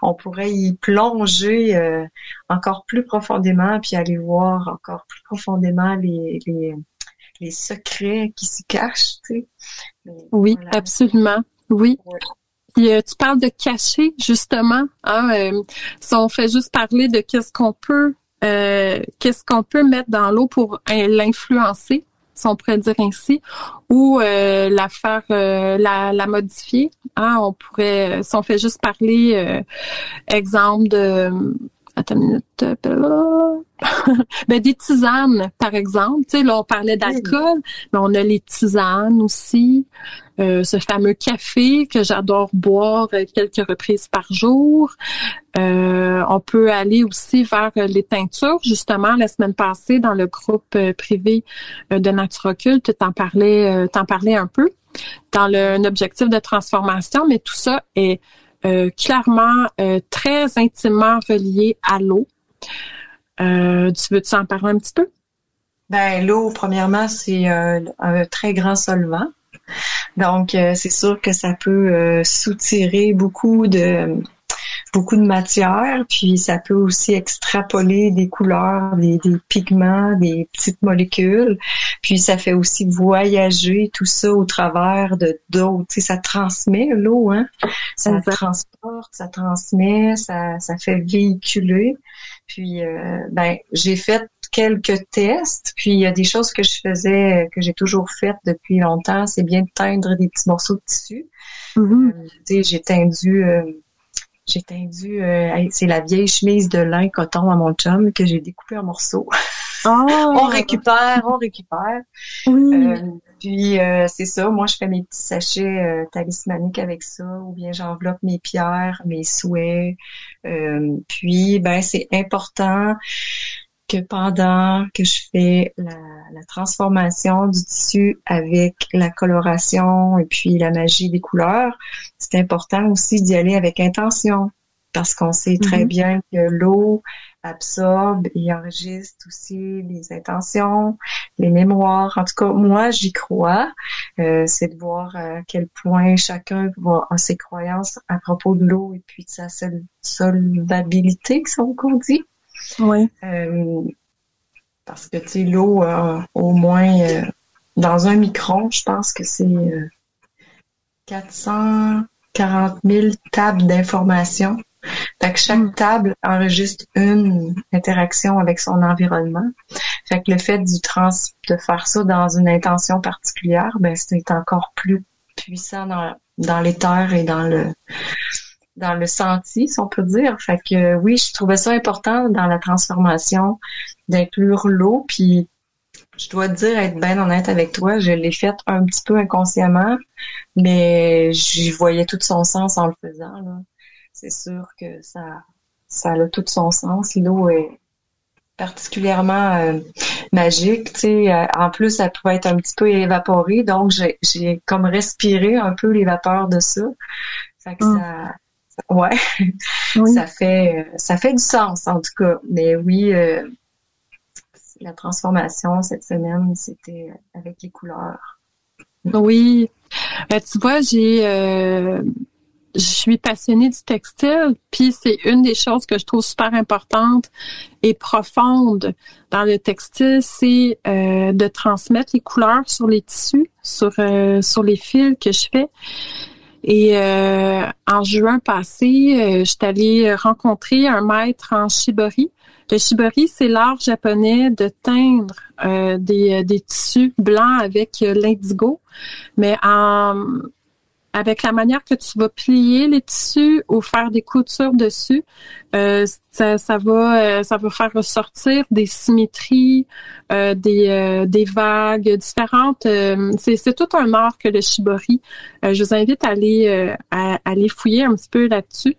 on pourrait y plonger encore plus profondément puis aller voir encore plus profondément les secrets qui s'y cachent, tu sais. Oui, voilà. Absolument. Oui. Ouais. Puis, tu parles de cacher, justement. Hein, si on fait juste parler de qu'est-ce qu'on peut mettre dans l'eau pour l'influencer, si on pourrait dire ainsi, ou la faire, la modifier. Hein, on pourrait, si on fait juste parler, exemple de... Attends une minute. Ben, des tisanes, par exemple. Tu sais, là, on parlait d'alcool, mais on a les tisanes aussi. Ce fameux café que j'adore boire quelques reprises par jour. On peut aller aussi vers les teintures. Justement, la semaine passée, dans le groupe privé de Naturoculte, t'en parlais un peu dans un objectif de transformation, mais tout ça est clairement très intimement relié à l'eau. Tu veux-tu en parler un petit peu? Ben, l'eau, premièrement, c'est un très grand solvant. Donc, c'est sûr que ça peut soutirer beaucoup de matière, puis ça peut aussi extrapoler des couleurs, des pigments, des petites molécules, puis ça fait aussi voyager tout ça au travers d'eau. Tu sais, ça transmet l'eau, hein? Ça transporte, ça transmet, ça fait véhiculer. Puis, j'ai fait quelques tests, puis il y a des choses que je faisais, que j'ai toujours faites depuis longtemps, c'est bien de teindre des petits morceaux de tissu. Tu sais, j'ai tendu, c'est la vieille chemise de lin coton à mon chum que j'ai découpée en morceaux. Oh. On récupère. Oui. Puis c'est ça, moi je fais mes petits sachets talismaniques avec ça, ou bien j'enveloppe mes pierres, mes souhaits. Puis c'est important que pendant que je fais la transformation du tissu avec la coloration et puis la magie des couleurs, c'est important aussi d'y aller avec intention, parce qu'on sait très bien que l'eau absorbe et enregistre aussi les intentions, les mémoires. En tout cas, moi, j'y crois. C'est de voir à quel point chacun a ses croyances à propos de l'eau et puis de sa solvabilité, qu'on dit. Oui. Parce que, tu sais, l'eau, au moins, dans un micron, je pense que c'est 440 000 tables d'informations. Fait que chaque table enregistre une interaction avec son environnement. Fait que le fait de faire ça dans une intention particulière, c'est encore plus puissant dans l'éther et dans le senti, si on peut dire. Fait que oui, je trouvais ça important dans la transformation d'inclure l'eau. Puis je dois te dire, être bien honnête avec toi, je l'ai faite un petit peu inconsciemment, mais j'y voyais tout son sens en le faisant, là. C'est sûr que ça a tout son sens. L'eau est particulièrement magique, tu sais. En plus, elle pouvait être un petit peu évaporée, donc j'ai comme respiré un peu les vapeurs de ça. Fait que oui. ça fait du sens en tout cas. Mais oui, la transformation cette semaine, c'était avec les couleurs. Oui. Tu vois, je suis passionnée du textile, puis c'est une des choses que je trouve super importante et profonde dans le textile, c'est de transmettre les couleurs sur les tissus, sur les fils que je fais. Et en juin passé, je suis allée rencontrer un maître en shibori. Le shibori, c'est l'art japonais de teindre des tissus blancs avec l'indigo, mais avec la manière que tu vas plier les tissus ou faire des coutures dessus, ça va faire ressortir des symétries, des vagues différentes. C'est tout un art que le shibori. Je vous invite à aller fouiller un petit peu là-dessus.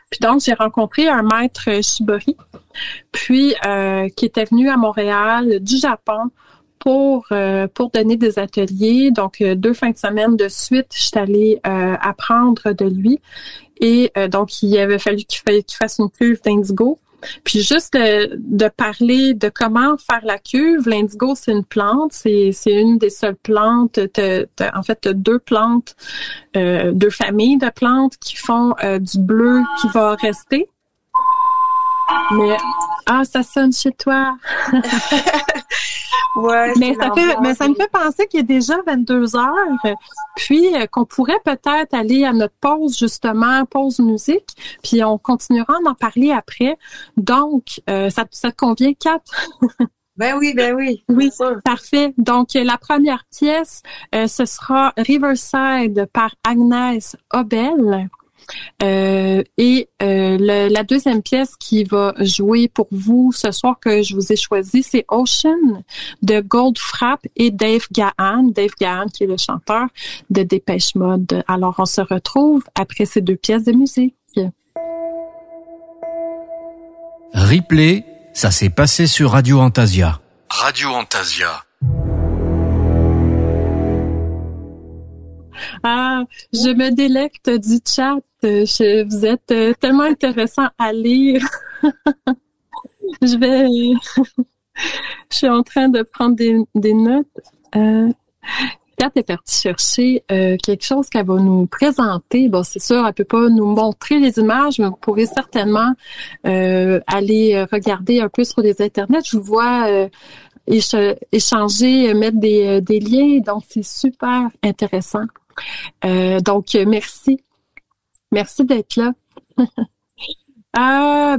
Puis donc, j'ai rencontré un maître shibori, puis qui était venu à Montréal du Japon pour donner des ateliers. Donc, 2 fins de semaine de suite, je suis allée apprendre de lui. Et donc, il avait fallu qu'il fasse une cuve d'indigo. Puis juste de parler de comment faire la cuve, l'indigo, c'est une plante, c'est une des seules plantes. En fait, t'as 2 plantes, 2 familles de plantes qui font du bleu qui va rester. Mais ça sonne chez toi. Ouais, mais ça me fait penser qu'il est déjà 22 heures, puis qu'on pourrait peut-être aller à notre pause, justement, pause musique, puis on continuera d'en parler après. Donc, ça te convient, Kat? Ben oui. Oui, parfait. Donc, la première pièce, ce sera Riverside par Agnès Obel. La deuxième pièce qui va jouer pour vous ce soir que je vous ai choisi, c'est Ocean de Goldfrapp et Dave Gahan. Dave Gahan qui est le chanteur de Dépêche Mode. Alors, on se retrouve après ces deux pièces de musique. Replay, ça s'est passé sur Radio Antasia. Radio Antasia. Ah, je me délecte du chat. Vous êtes tellement intéressant à lire. Je suis en train de prendre des notes. Kat est partie chercher quelque chose qu'elle va nous présenter. Bon, c'est sûr, elle peut pas nous montrer les images, mais vous pouvez certainement aller regarder un peu sur les internets. Je vous vois échanger, mettre des liens, donc c'est super intéressant. Donc, merci. Merci d'être là. Ça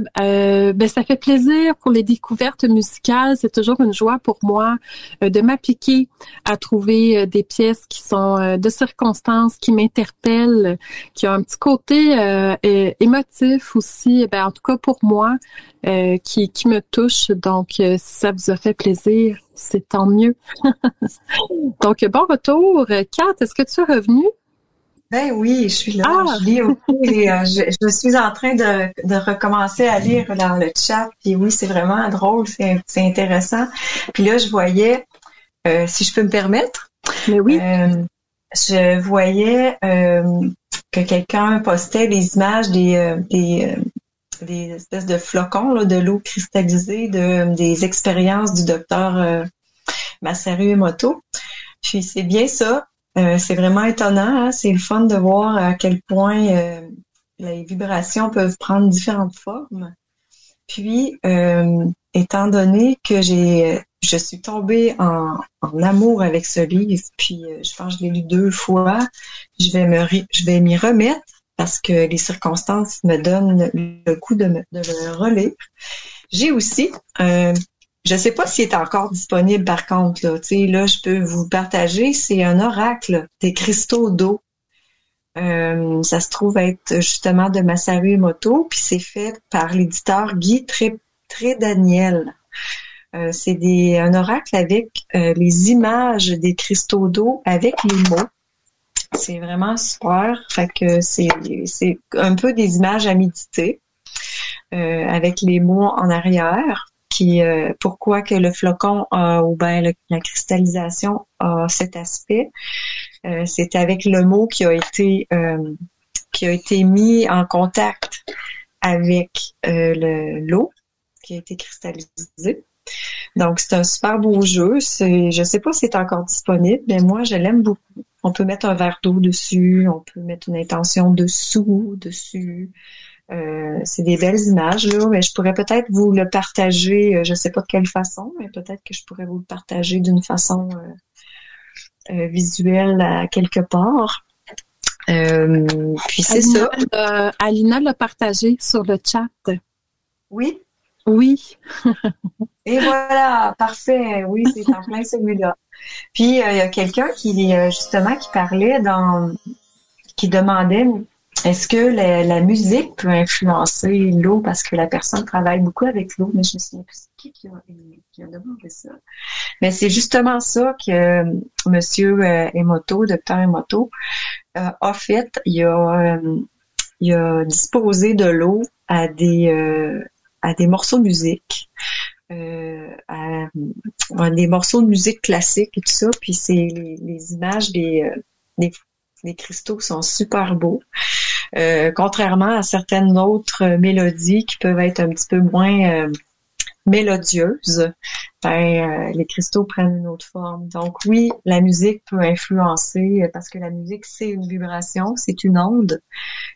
fait plaisir pour les découvertes musicales. C'est toujours une joie pour moi de m'appliquer à trouver des pièces qui sont de circonstances, qui m'interpellent, qui ont un petit côté émotif aussi, en tout cas pour moi, qui me touche. Donc, si ça vous a fait plaisir, c'est tant mieux. Donc, bon retour. Kat, est-ce que tu es revenue? Ben oui, je suis là. Je lis aussi. Je suis en train de recommencer à lire dans le chat. Puis oui, c'est vraiment drôle, c'est intéressant. Puis là, je voyais, si je peux me permettre, mais oui. Je voyais que quelqu'un postait les images des espèces de flocons là, de l'eau cristallisée des expériences du docteur Masaru Emoto. Puis c'est bien ça. C'est vraiment étonnant, hein? C'est le fun de voir à quel point les vibrations peuvent prendre différentes formes. Puis, étant donné que je suis tombée en amour avec ce livre, puis je pense que je l'ai lu 2 fois, je vais m'y remettre parce que les circonstances me donnent le coup de le relire. J'ai aussi je sais pas s'il est encore disponible par contre, là. Tu sais, là, je peux vous partager, c'est un oracle des cristaux d'eau. Ça se trouve être justement de Masaru Emoto, puis c'est fait par l'éditeur Guy Trédaniel. C'est un oracle avec les images des cristaux d'eau avec les mots. C'est vraiment super. Fait que c'est un peu des images à méditer avec les mots en arrière. Pourquoi que le flocon la cristallisation a cet aspect. C'est avec le mot qui a été mis en contact avec l'eau qui a été cristallisée. Donc, c'est un super beau jeu. Je sais pas si c'est encore disponible, mais moi, je l'aime beaucoup. On peut mettre un verre d'eau dessus, on peut mettre une intention dessus. C'est des belles images, là, mais je pourrais peut-être vous le partager, je sais pas de quelle façon, mais peut-être que je pourrais vous le partager d'une façon visuelle à quelque part. Puis c'est ça. Alina l'a partagé sur le chat. Oui? Oui. Et voilà, parfait. Oui, c'est en plein celui-là. Puis il y a quelqu'un qui parlait qui demandait est-ce que la musique peut influencer l'eau parce que la personne travaille beaucoup avec l'eau, mais je me souviens plus qui a demandé ça. Mais c'est justement ça que Monsieur Docteur Emoto, a fait. Il a disposé de l'eau à des morceaux de musique, à des morceaux de musique classique et tout ça. Puis c'est les images des cristaux sont super beaux. Contrairement à certaines autres mélodies qui peuvent être un petit peu moins mélodieuses, les cristaux prennent une autre forme. Donc oui, la musique peut influencer parce que la musique, c'est une vibration, c'est une onde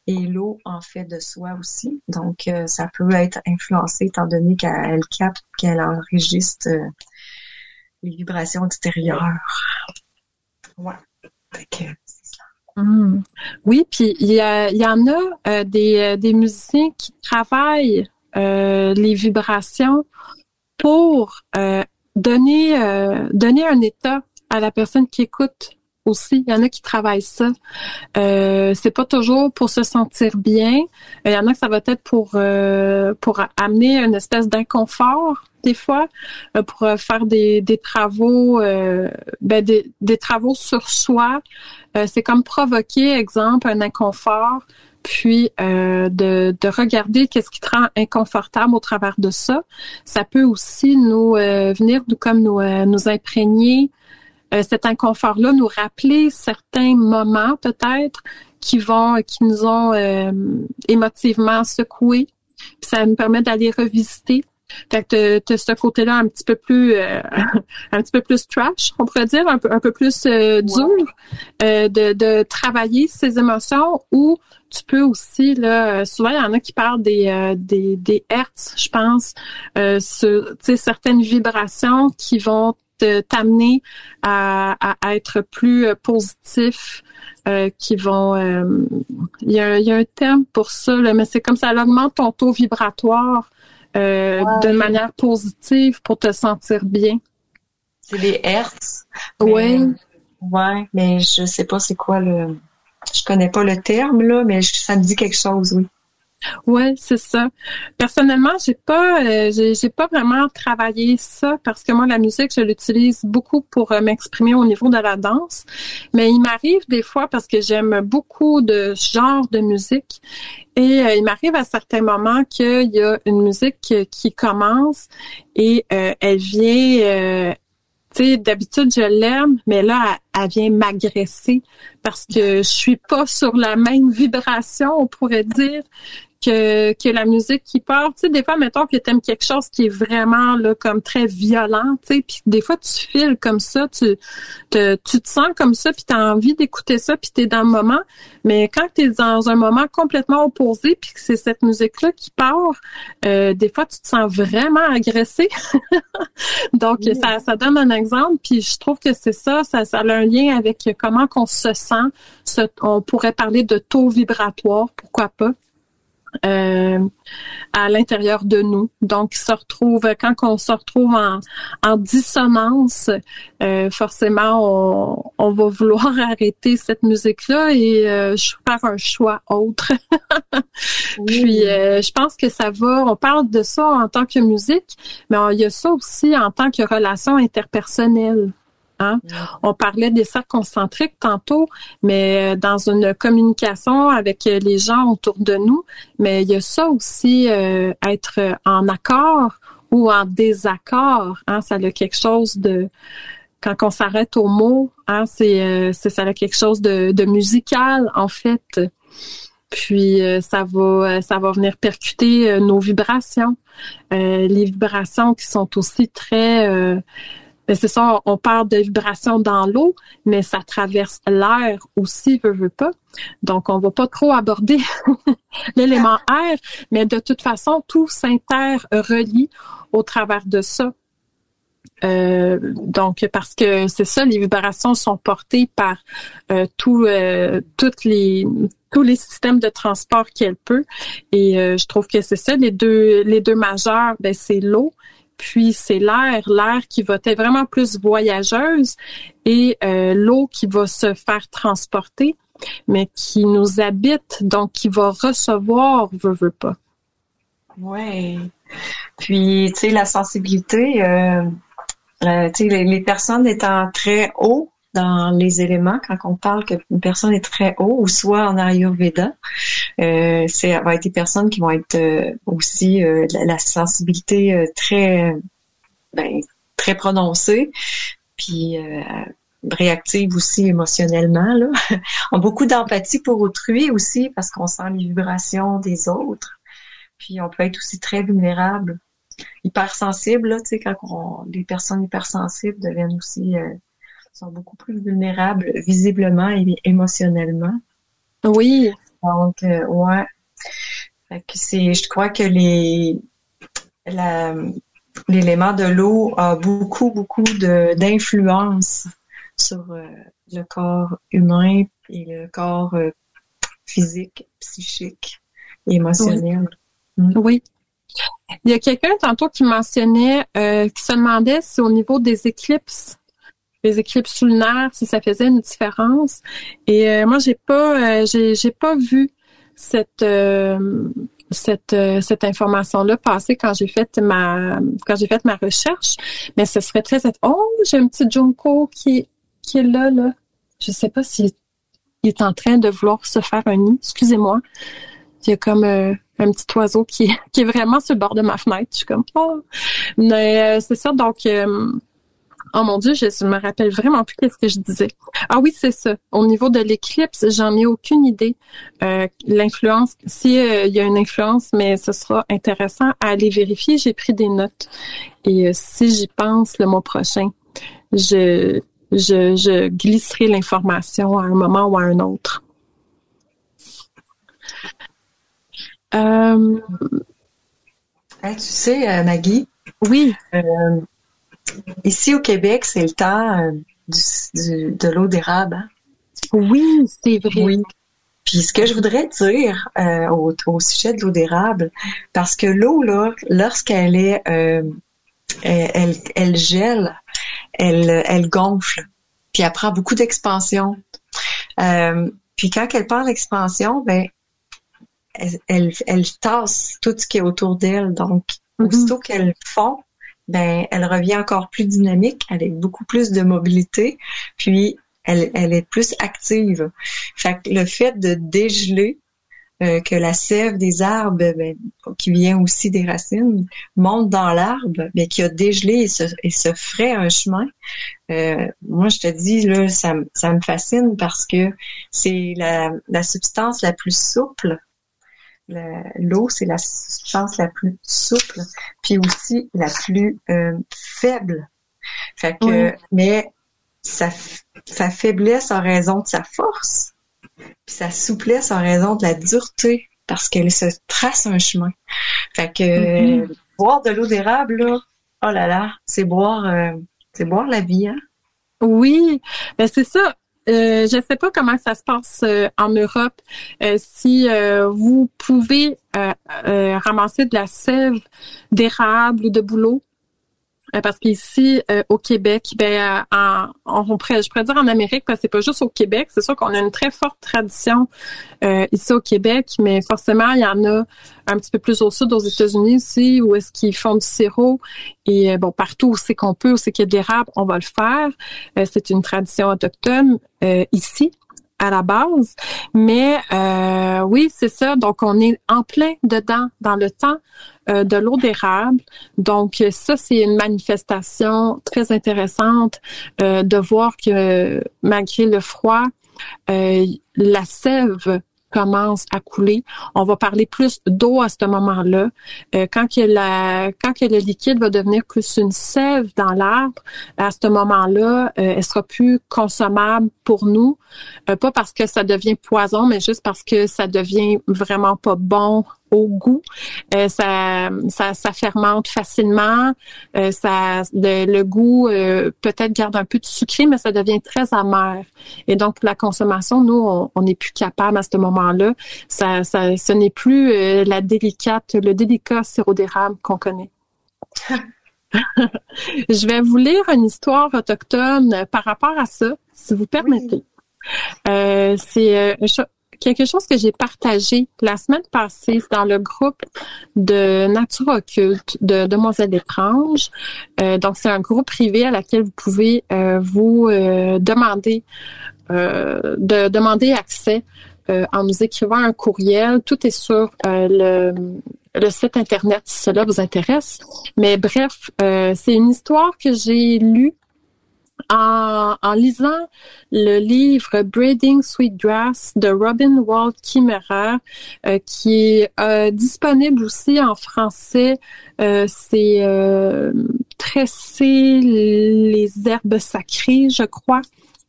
et l'eau en fait de soi aussi. Donc ça peut être influencé étant donné qu'elle capte, qu'elle enregistre les vibrations extérieures. Ouais. Donc, c'est ça. Oui, puis il y en a des musiciens qui travaillent les vibrations pour donner un état à la personne qui écoute aussi. Il y en a qui travaillent ça. C'est pas toujours pour se sentir bien. Il y en a que ça va être pour amener une espèce d'inconfort des fois, pour faire des travaux, des travaux sur soi. C'est comme provoquer, exemple, un inconfort, puis de regarder qu'est-ce qui te rend inconfortable au travers de ça. Ça peut aussi nous nous imprégner cet inconfort-là, nous rappeler certains moments peut-être qui nous ont émotivement secoués. Puis ça nous permet d'aller revisiter. Fait que t'as ce côté-là un petit peu plus trash, on pourrait dire, un peu plus dur, de travailler ses émotions, ou tu peux aussi, là, souvent il y en a qui parlent des hertz, je pense, sur, tu sais, certaines vibrations qui vont t'amener à être plus positif, qui vont il y a un terme pour ça, là, mais c'est comme ça augmente ton taux vibratoire d'une manière positive pour te sentir bien. C'est les hertz. Oui. Ouais, mais je sais pas c'est quoi je connais pas le terme là, mais ça me dit quelque chose, oui. Ouais, c'est ça. Personnellement, j'ai pas vraiment travaillé ça parce que moi la musique, je l'utilise beaucoup pour m'exprimer au niveau de la danse, mais il m'arrive des fois parce que j'aime beaucoup de genre de musique et il m'arrive à certains moments qu'il y a une musique qui commence et elle vient tu sais, d'habitude, je l'aime, mais là, elle vient m'agresser parce que je suis pas sur la même vibration, on pourrait dire, que la musique qui part. Tu sais, des fois, mettons que t'aimes quelque chose qui est vraiment, là, comme très violent, tu sais, puis des fois, tu files comme ça, tu te sens comme ça, puis t'as envie d'écouter ça, puis t'es dans le moment. Mais quand t'es dans un moment complètement opposé, puis que c'est cette musique-là qui part, des fois, tu te sens vraiment agressé. Donc, ça donne un exemple, puis je trouve que c'est ça a un lien avec comment qu'on se sent. On pourrait parler de taux vibratoire, pourquoi pas, à l'intérieur de nous. Donc, quand on se retrouve en dissonance, forcément, on va vouloir arrêter cette musique-là et faire un choix autre. Puis, je pense que on parle de ça en tant que musique, mais il y a ça aussi en tant que relation interpersonnelle. Hein? On parlait des cercles concentriques tantôt, mais dans une communication avec les gens autour de nous, mais il y a ça aussi, être en accord ou en désaccord. Hein? Ça a quelque chose de... Quand on s'arrête au mot, hein, ça a quelque chose de musical, en fait. Puis ça va venir percuter nos vibrations. Les vibrations qui sont aussi très... mais c'est ça, on parle de vibrations dans l'eau, mais ça traverse l'air aussi, veut pas. Donc, on va pas trop aborder l'élément air, mais de toute façon, tout s'interrelie au travers de ça. Donc, parce que c'est ça, les vibrations sont portées par tous les systèmes de transport qu'elle peut. Et je trouve que c'est ça, les deux majeurs, c'est l'eau. Puis c'est l'air qui va être vraiment plus voyageuse et l'eau qui va se faire transporter, mais qui nous habite, donc qui va recevoir, veut pas. Ouais. Puis tu sais, la sensibilité, tu sais, les personnes étant très haut dans les éléments, quand on parle qu'une personne est très haut, ou soit en Ayurveda, ça va être des personnes qui vont être aussi la sensibilité très prononcée, puis réactive aussi émotionnellement, là. On a beaucoup d'empathie pour autrui aussi, parce qu'on sent les vibrations des autres. Puis on peut être aussi très vulnérable, hypersensible, là, tu sais, quand les personnes hypersensibles deviennent aussi sont beaucoup plus vulnérables visiblement et émotionnellement. Oui. Donc, ouais. Fait que je crois que l'élément de l'eau a beaucoup d'influence sur le corps humain et le corps physique, psychique et émotionnel. Oui. Oui. Il y a quelqu'un tantôt qui mentionnait, qui se demandait si au niveau des éclipses, les éclipses lunaires, si ça faisait une différence. Et moi, j'ai pas vu cette information-là passer quand j'ai fait ma recherche. Mais ce serait j'ai un petit Junko qui est là. Je sais pas s'il est en train de vouloir se faire un nid. Excusez-moi. Il y a comme un petit oiseau qui est vraiment sur le bord de ma fenêtre. Je suis comme, oh! Mais c'est ça, donc... oh mon Dieu, je me rappelle vraiment plus qu'est-ce que je disais. Ah oui, c'est ça. Au niveau de l'éclipse, j'en ai aucune idée. L'influence, si il y a une influence, mais ce sera intéressant à aller vérifier. J'ai pris des notes. Et si j'y pense le mois prochain, je glisserai l'information à un moment ou à un autre. Tu sais, Maggie? Oui. Ici au Québec, c'est le temps de l'eau d'érable. Hein? Oui, c'est vrai. Oui. Puis ce que je voudrais dire au sujet de l'eau d'érable, parce que l'eau là, lorsqu'elle est, elle gèle, elle gonfle, puis elle prend beaucoup d'expansion. Puis quand elle prend l'expansion, ben elle tasse tout ce qui est autour d'elle. Donc aussitôt qu'elle fond, ben elle revient encore plus dynamique, avec beaucoup plus de mobilité, puis elle est plus active. Fait que le fait de dégeler, que la sève des arbres, qui vient aussi des racines, monte dans l'arbre, mais qui a dégelé et se ferait un chemin. Moi, je te dis, là, ça me fascine parce que c'est la substance la plus souple. L'eau, c'est la substance la plus souple, puis aussi la plus faible. Fait que, mais sa faiblesse en raison de sa force, puis sa souplesse en raison de la dureté, parce qu'elle se trace un chemin. Fait que boire de l'eau d'érable, là, oh là là, c'est boire la vie, hein? Oui, ben c'est ça. Je sais pas comment ça se passe en Europe. Si vous pouvez ramasser de la sève d'érable ou de bouleau, parce qu'ici au Québec, je pourrais dire en Amérique, parce que c'est pas juste au Québec. C'est sûr qu'on a une très forte tradition ici au Québec, mais forcément il y en a un petit peu plus au sud, aux États-Unis aussi, où est-ce qu'ils font du sirop. Et partout où c'est qu'on peut, où c'est qu'il y a de l'érable, on va le faire. C'est une tradition autochtone ici à la base. Mais oui, c'est ça. Donc, on est en plein dedans, dans le temps de l'eau d'érable. Donc, ça, c'est une manifestation très intéressante de voir que malgré le froid, la sève commence à couler. On va parler plus d'eau à ce moment-là. Quand que le liquide va devenir plus une sève dans l'arbre, à ce moment-là, elle sera plus consommable pour nous. Pas parce que ça devient poison, mais juste parce que ça devient vraiment pas bon au goût. Ça fermente facilement. Le goût peut-être garde un peu de sucré, mais ça devient très amer. Et donc, pour la consommation, nous, on n'est plus capable à ce moment-là. Ce n'est plus le délicat sirop d'érable qu'on connaît. Je vais vous lire une histoire autochtone par rapport à ça, si vous permettez. C'est quelque chose que j'ai partagé la semaine passée dans le groupe de Nature Occulte de Demoiselles étranges. Donc, c'est un groupe privé à laquelle vous pouvez vous demander accès en nous écrivant un courriel. Tout est sur le site Internet si cela vous intéresse. Mais bref, c'est une histoire que j'ai lue en lisant le livre Braiding Sweetgrass de Robin Wall Kimmerer, qui est disponible aussi en français. C'est Tresser les herbes sacrées, je crois,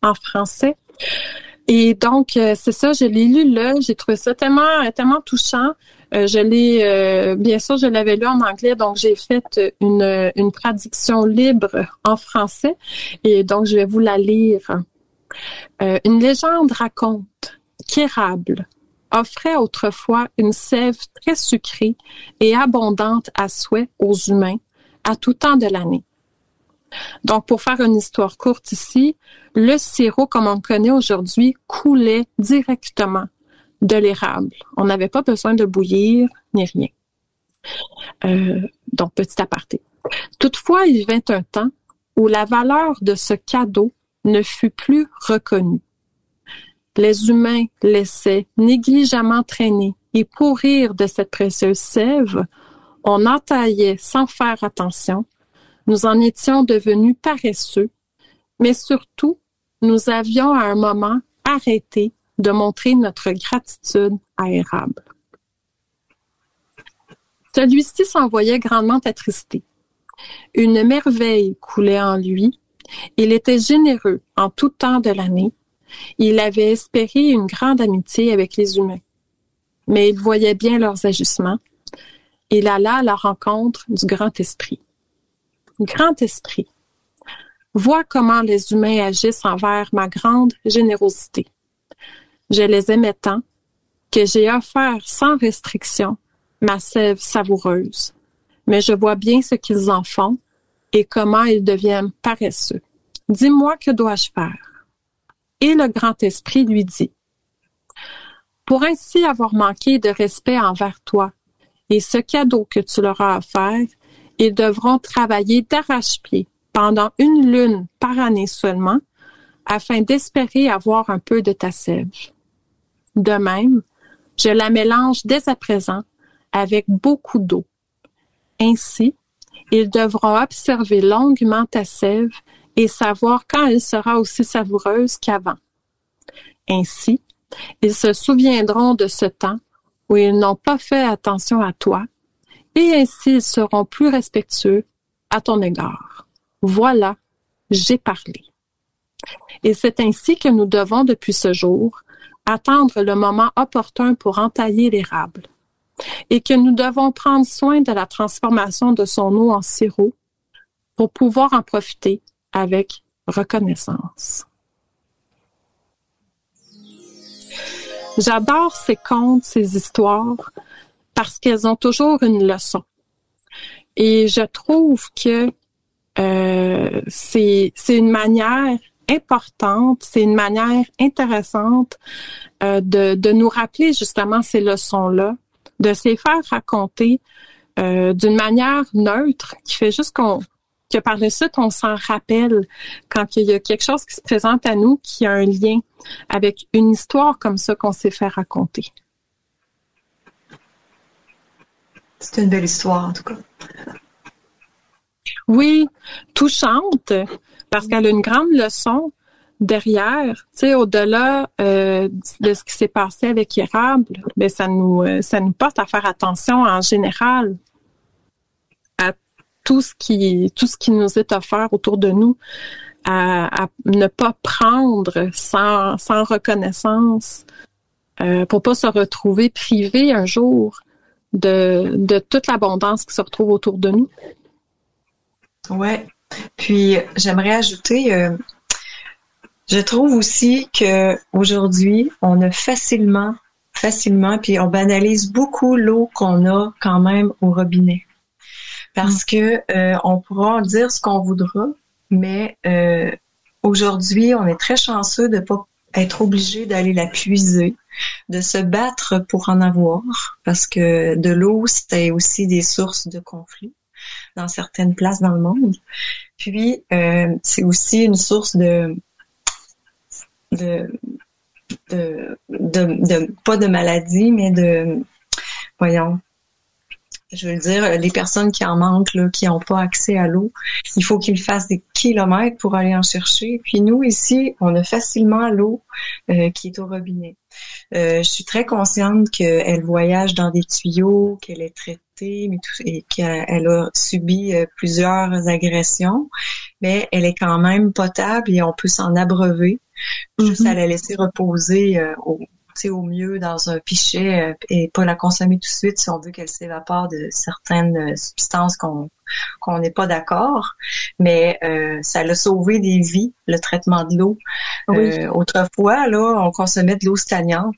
en français. Et donc, c'est ça, je l'ai lu là, j'ai trouvé ça tellement touchant. Bien sûr, je l'avais lu en anglais, donc j'ai fait une traduction libre en français, et donc je vais vous la lire. Une légende raconte qu'Érable offrait autrefois une sève très sucrée et abondante à souhait aux humains à tout temps de l'année. Donc, pour faire une histoire courte ici, le sirop, comme on le connaît aujourd'hui, coulait directement de l'érable. On n'avait pas besoin de bouillir ni rien. Donc, petit aparté. Toutefois, il vint un temps où la valeur de ce cadeau ne fut plus reconnue. Les humains laissaient négligemment traîner et pourrir de cette précieuse sève. On entaillait sans faire attention. Nous en étions devenus paresseux, mais surtout, nous avions à un moment arrêté de montrer notre gratitude à Érable. Celui-ci s'en voyait grandement attristé. Une merveille coulait en lui. Il était généreux en tout temps de l'année. Il avait espéré une grande amitié avec les humains. Mais il voyait bien leurs agissements. Il alla à la rencontre du Grand Esprit. Grand Esprit, vois comment les humains agissent envers ma grande générosité. Je les aimais tant que j'ai offert sans restriction ma sève savoureuse. Mais je vois bien ce qu'ils en font et comment ils deviennent paresseux. Dis-moi, que dois-je faire? Et le Grand Esprit lui dit, pour ainsi avoir manqué de respect envers toi et ce cadeau que tu leur as offert, ils devront travailler d'arrache-pied pendant 1 lune par année seulement, afin d'espérer avoir un peu de ta sève. De même, je la mélange dès à présent avec beaucoup d'eau. Ainsi, ils devront observer longuement ta sève et savoir quand elle sera aussi savoureuse qu'avant. Ainsi, ils se souviendront de ce temps où ils n'ont pas fait attention à toi, et ainsi ils seront plus respectueux à ton égard. Voilà, j'ai parlé. Et c'est ainsi que nous devons, depuis ce jour, attendre le moment opportun pour entailler l'érable, et que nous devons prendre soin de la transformation de son eau en sirop pour pouvoir en profiter avec reconnaissance. J'adore ces contes, ces histoires, parce qu'elles ont toujours une leçon. Et je trouve que c'est une manière importante, c'est une manière intéressante de nous rappeler justement ces leçons-là, de se les faire raconter d'une manière neutre, qui fait juste que par la suite, on s'en rappelle quand il y a quelque chose qui se présente à nous qui a un lien avec une histoire comme ça qu'on s'est fait raconter. C'est une belle histoire, en tout cas. Oui, touchante, parce qu'elle a une grande leçon derrière, tu sais, au-delà de ce qui s'est passé avec Érable, ben ça nous porte à faire attention en général à tout ce qui nous est offert autour de nous, à ne pas prendre sans reconnaissance, pour pas se retrouver privé un jour de toute l'abondance qui se retrouve autour de nous. Ouais. Puis j'aimerais ajouter, je trouve aussi que aujourd'hui, on a facilement, puis on banalise beaucoup l'eau qu'on a quand même au robinet. Parce que on pourra en dire ce qu'on voudra, mais aujourd'hui, on est très chanceux de pas être obligé d'aller la puiser, de se battre pour en avoir, parce que de l'eau, c'est aussi des sources de conflits dans certaines places dans le monde. Puis, c'est aussi une source de pas de maladie, mais je veux dire, les personnes qui en manquent, là, qui n'ont pas accès à l'eau, il faut qu'ils fassent des kilomètres pour aller en chercher. Puis nous, ici, on a facilement l'eau qui est au robinet. Je suis très consciente qu'elle voyage dans des tuyaux, qu'elle est traitée, et qu'elle a subi plusieurs agressions, mais elle est quand même potable et on peut s'en abreuver, juste à la laisser reposer au mieux dans un pichet et pas la consommer tout de suite si on veut qu'elle s'évapore de certaines substances qu'on n'est pas d'accord. Mais ça a sauvé des vies, le traitement de l'eau. Oui. Autrefois, là, on consommait de l'eau stagnante.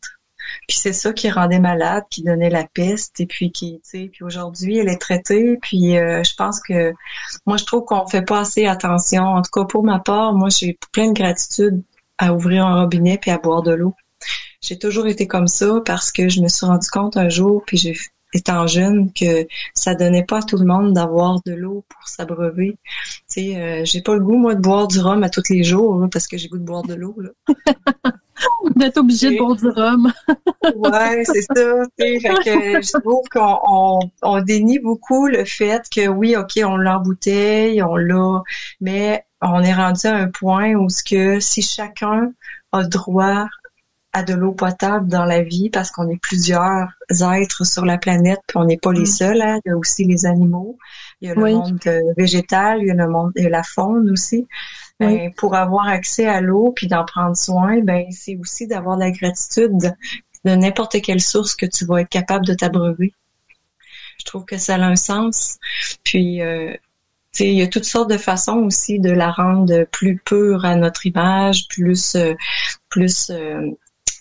Puis c'est ça qui rendait malade, qui donnait la peste, et puis puis aujourd'hui, elle est traitée. Puis je pense que moi, je trouve qu'on fait pas assez attention. En tout cas, pour ma part, moi, j'ai plein de gratitude à ouvrir un robinet puis à boire de l'eau. J'ai toujours été comme ça parce que je me suis rendu compte un jour, puis étant jeune, que ça donnait pas à tout le monde d'avoir de l'eau pour s'abreuver. Tu sais, j'ai pas le goût, moi, de boire du rhum à tous les jours, là, parce que j'ai le goût de boire de l'eau, là. D'être obligé de boire du rhum. Ouais, c'est ça. Fait que je trouve qu'on dénie beaucoup le fait que oui, OK, on l'a en bouteille, on l'a, mais on est rendu à un point où si chacun a droit à de l'eau potable dans la vie, parce qu'on est plusieurs êtres sur la planète, puis on n'est pas les seuls, hein. Il y a aussi les animaux, il y a le monde végétal, il y a la faune aussi. Ben, pour avoir accès à l'eau puis d'en prendre soin, ben c'est aussi d'avoir la gratitude de n'importe quelle source que tu vas être capable de t'abreuver. Je trouve que ça a un sens. Puis il y a toutes sortes de façons aussi de la rendre plus pure à notre image, plus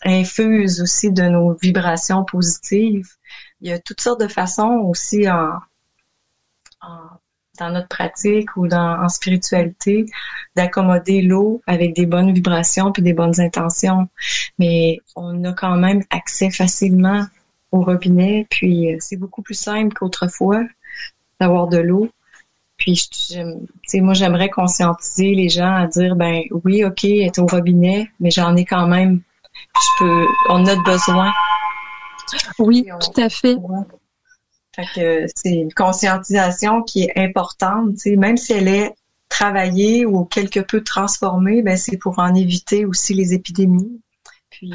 infuse aussi de nos vibrations positives. Il y a toutes sortes de façons aussi dans notre pratique ou en spiritualité d'accommoder l'eau avec des bonnes vibrations puis des bonnes intentions. Mais on a quand même accès facilement au robinet, puis c'est beaucoup plus simple qu'autrefois d'avoir de l'eau. Puis moi j'aimerais conscientiser les gens à dire ben oui, OK, être au robinet, mais j'en ai quand même, on a besoin. Oui, tout à fait. Fait que c'est une conscientisation qui est importante, tu sais, même si elle est travaillée ou quelque peu transformée, ben c'est pour en éviter aussi les épidémies. Puis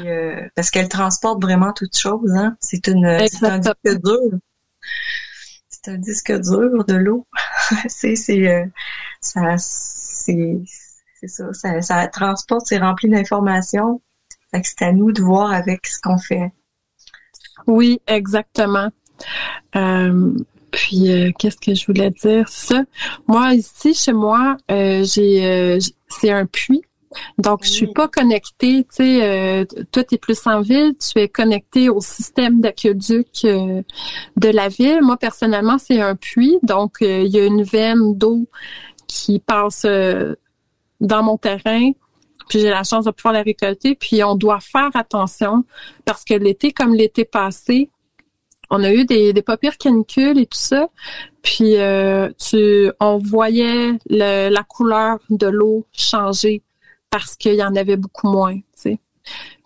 parce qu'elle transporte vraiment toutes choses, hein. C'est un disque dur. C'est un disque dur de l'eau. Ça transporte, c'est rempli d'informations. Fait que c'est à nous de voir avec ce qu'on fait. Oui, exactement. Qu'est-ce que je voulais dire? C'est ça. Moi, ici, chez moi, c'est un puits. Donc, je suis pas connectée, tu sais, toi, t'es plus en ville, tu es connecté au système d'aqueduc de la ville. Moi, personnellement, c'est un puits. Donc, il y a une veine d'eau qui passe dans mon terrain. Puis j'ai la chance de pouvoir la récolter. Puis on doit faire attention parce que l'été, comme l'été passé, on a eu des pas pires canicules et tout ça. Puis on voyait la couleur de l'eau changer parce qu'il y en avait beaucoup moins, tu sais.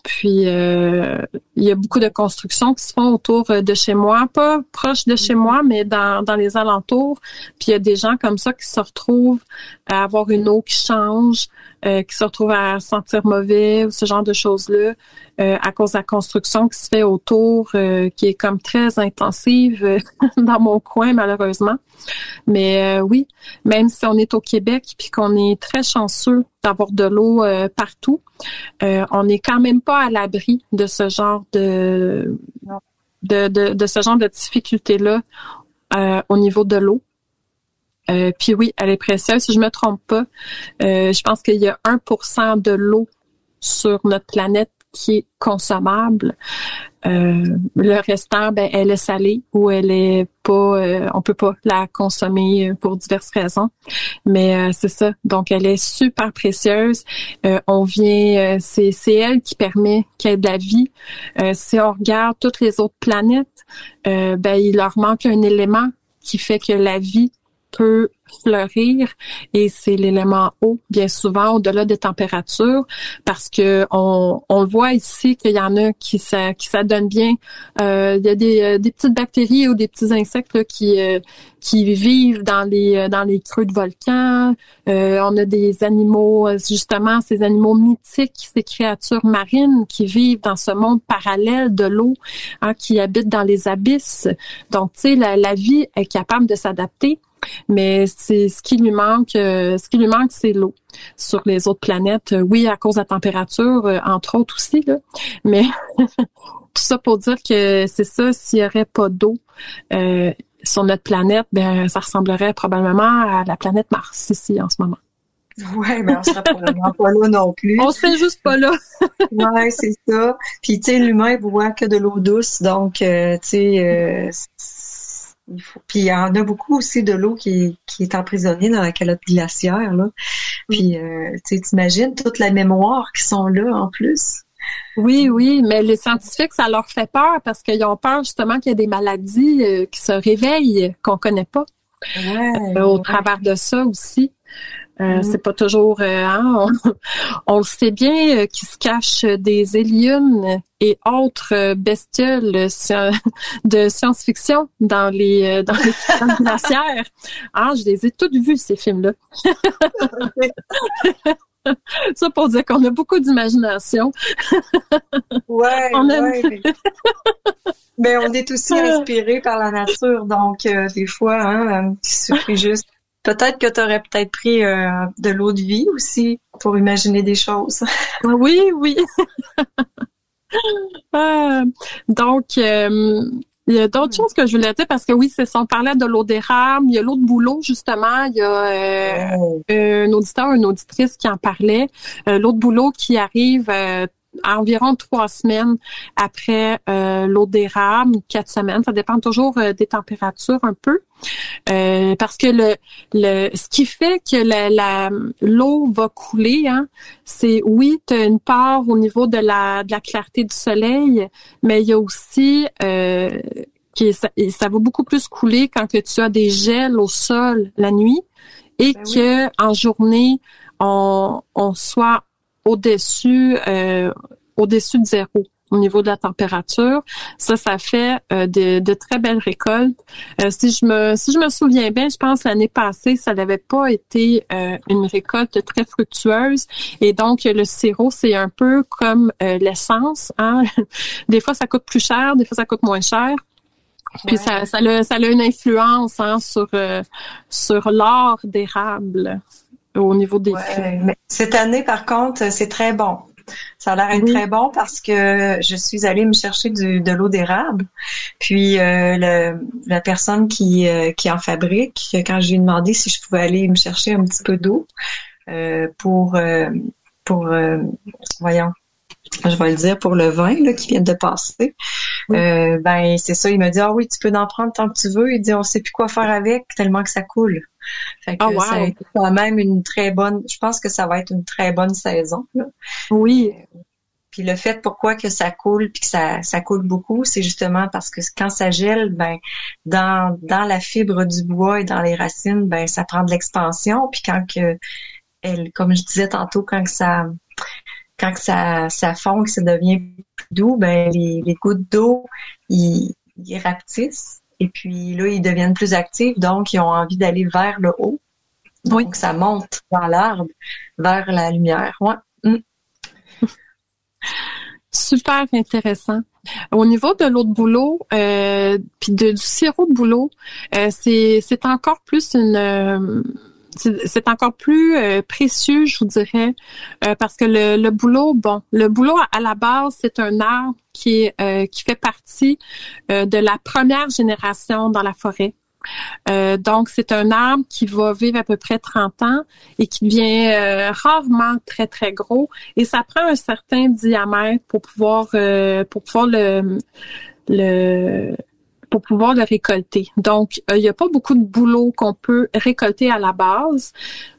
Puis il y a beaucoup de constructions qui se font autour de chez moi, pas proche de chez moi, mais dans les alentours. Puis il y a des gens comme ça qui se retrouvent à avoir une eau qui change, qui se retrouvent à sentir mauvais ou ce genre de choses-là à cause de la construction qui se fait autour, qui est comme très intensive dans mon coin malheureusement. Mais oui, même si on est au Québec puis qu'on est très chanceux d'avoir de l'eau partout, on n'est quand même pas à l'abri de ce genre de ce genre de difficultés-là au niveau de l'eau. Puis oui, elle est précieuse. Si je me trompe pas, je pense qu'il y a 1% de l'eau sur notre planète qui est consommable. Le restant, ben, elle est salée ou elle est pas, on peut pas la consommer pour diverses raisons. Mais c'est ça. Donc, elle est super précieuse. C'est elle qui permet qu'il y ait de la vie. Si on regarde toutes les autres planètes, ben, il leur manque un élément qui fait que la vie peut fleurir et c'est l'élément eau, bien souvent au-delà des températures, parce que on le voit ici qu'il y en a qui s'adonnent bien. Il y a des petites bactéries ou des petits insectes là, qui vivent dans les creux de volcans. On a des animaux, justement, ces animaux mythiques, ces créatures marines qui vivent dans ce monde parallèle de l'eau, hein, qui habitent dans les abysses. Donc, tu sais, la vie est capable de s'adapter. Mais c'est ce qui lui manque, c'est l'eau. Sur les autres planètes, oui, à cause de la température, entre autres aussi, là. Mais tout ça pour dire que c'est ça, s'il y aurait pas d'eau sur notre planète, ben ça ressemblerait probablement à la planète Mars ici en ce moment. Ouais, mais on sera probablement pas là non plus. On serait juste pas là. Ouais, c'est ça. Puis, tu sais, l'humain il boit que de l'eau douce, donc, tu sais, il faut. Puis, il y en a beaucoup aussi de l'eau qui est emprisonnée dans la calotte glaciaire, là. Puis, tu sais, t'imagines toute la mémoire qui sont là, en plus. Oui, mais les scientifiques, ça leur fait peur parce qu'ils ont peur justement qu'il y ait des maladies qui se réveillent, qu'on connaît pas. Ouais, Au travers de ça aussi. C'est pas toujours... on le sait bien qu'il se cache des aliens et autres bestioles de science-fiction dans les cavernes glaciaires. Je les ai toutes vues, ces films-là. Ça pour dire qu'on a beaucoup d'imagination. Ouais. Mais on est aussi inspiré par la nature, donc des fois, il suffit juste. Peut-être que tu aurais peut-être pris de l'eau de vie aussi pour imaginer des choses. Oui. Donc, il y a d'autres choses que je voulais dire parce que oui, c'est ça, on parlait de l'eau d'érable, il y a l'eau de bouleau justement, il y a un auditeur, une auditrice qui en parlait, l'eau de bouleau qui arrive à environ 3 semaines après l'eau d'érable, 4 semaines, ça dépend toujours des températures un peu. Parce que ce qui fait que l'eau va couler, c'est oui, tu as une part au niveau de la clarté du soleil, mais il y a aussi ça va beaucoup plus couler quand que tu as des gels au sol la nuit et que en journée on soit au-dessus de zéro au niveau de la température. Ça fait de très belles récoltes. Si je me souviens bien, je pense l'année passée, ça n'avait pas été une récolte très fructueuse. Et donc, le sirop, c'est un peu comme l'essence. Des fois, ça coûte plus cher, des fois, ça coûte moins cher. Puis ça a une influence sur l'or d'érable au niveau des fruits. Mais cette année, par contre, c'est très bon. Ça a l'air d'être très bon parce que je suis allée me chercher de l'eau d'érable. Puis la personne qui en fabrique, quand j'ai demandé si je pouvais aller me chercher un petit peu d'eau pour voyons, je vais le dire, pour le vin là, qui vient de passer. Ben c'est ça, il m'a dit oui, tu peux en prendre tant que tu veux. Il dit on sait plus quoi faire avec tellement que ça coule. Fait que ça a été quand même une très bonne. Je pense que ça va être une très bonne saison. Là. Oui. Puis le fait pourquoi que ça coule puis que ça coule beaucoup, c'est justement parce que quand ça gèle, ben dans la fibre du bois et dans les racines, ben ça prend de l'expansion. Puis quand que comme je disais tantôt, quand ça fond, que ça devient plus doux, ben les gouttes d'eau, ils rapetissent et puis là, ils deviennent plus actifs, donc ils ont envie d'aller vers le haut. Donc ça monte dans l'arbre vers la lumière. Ouais. Super intéressant. Au niveau de l'eau de bouleau, puis du sirop de bouleau, c'est encore plus c'est encore plus précieux, je vous dirais, parce que le bouleau, le bouleau à la base, c'est un arbre qui fait partie de la première génération dans la forêt. Donc, c'est un arbre qui va vivre à peu près 30 ans et qui devient rarement très, très gros. Et ça prend un certain diamètre pour pouvoir le récolter. Donc, il n'y a pas beaucoup de bouleau qu'on peut récolter à la base.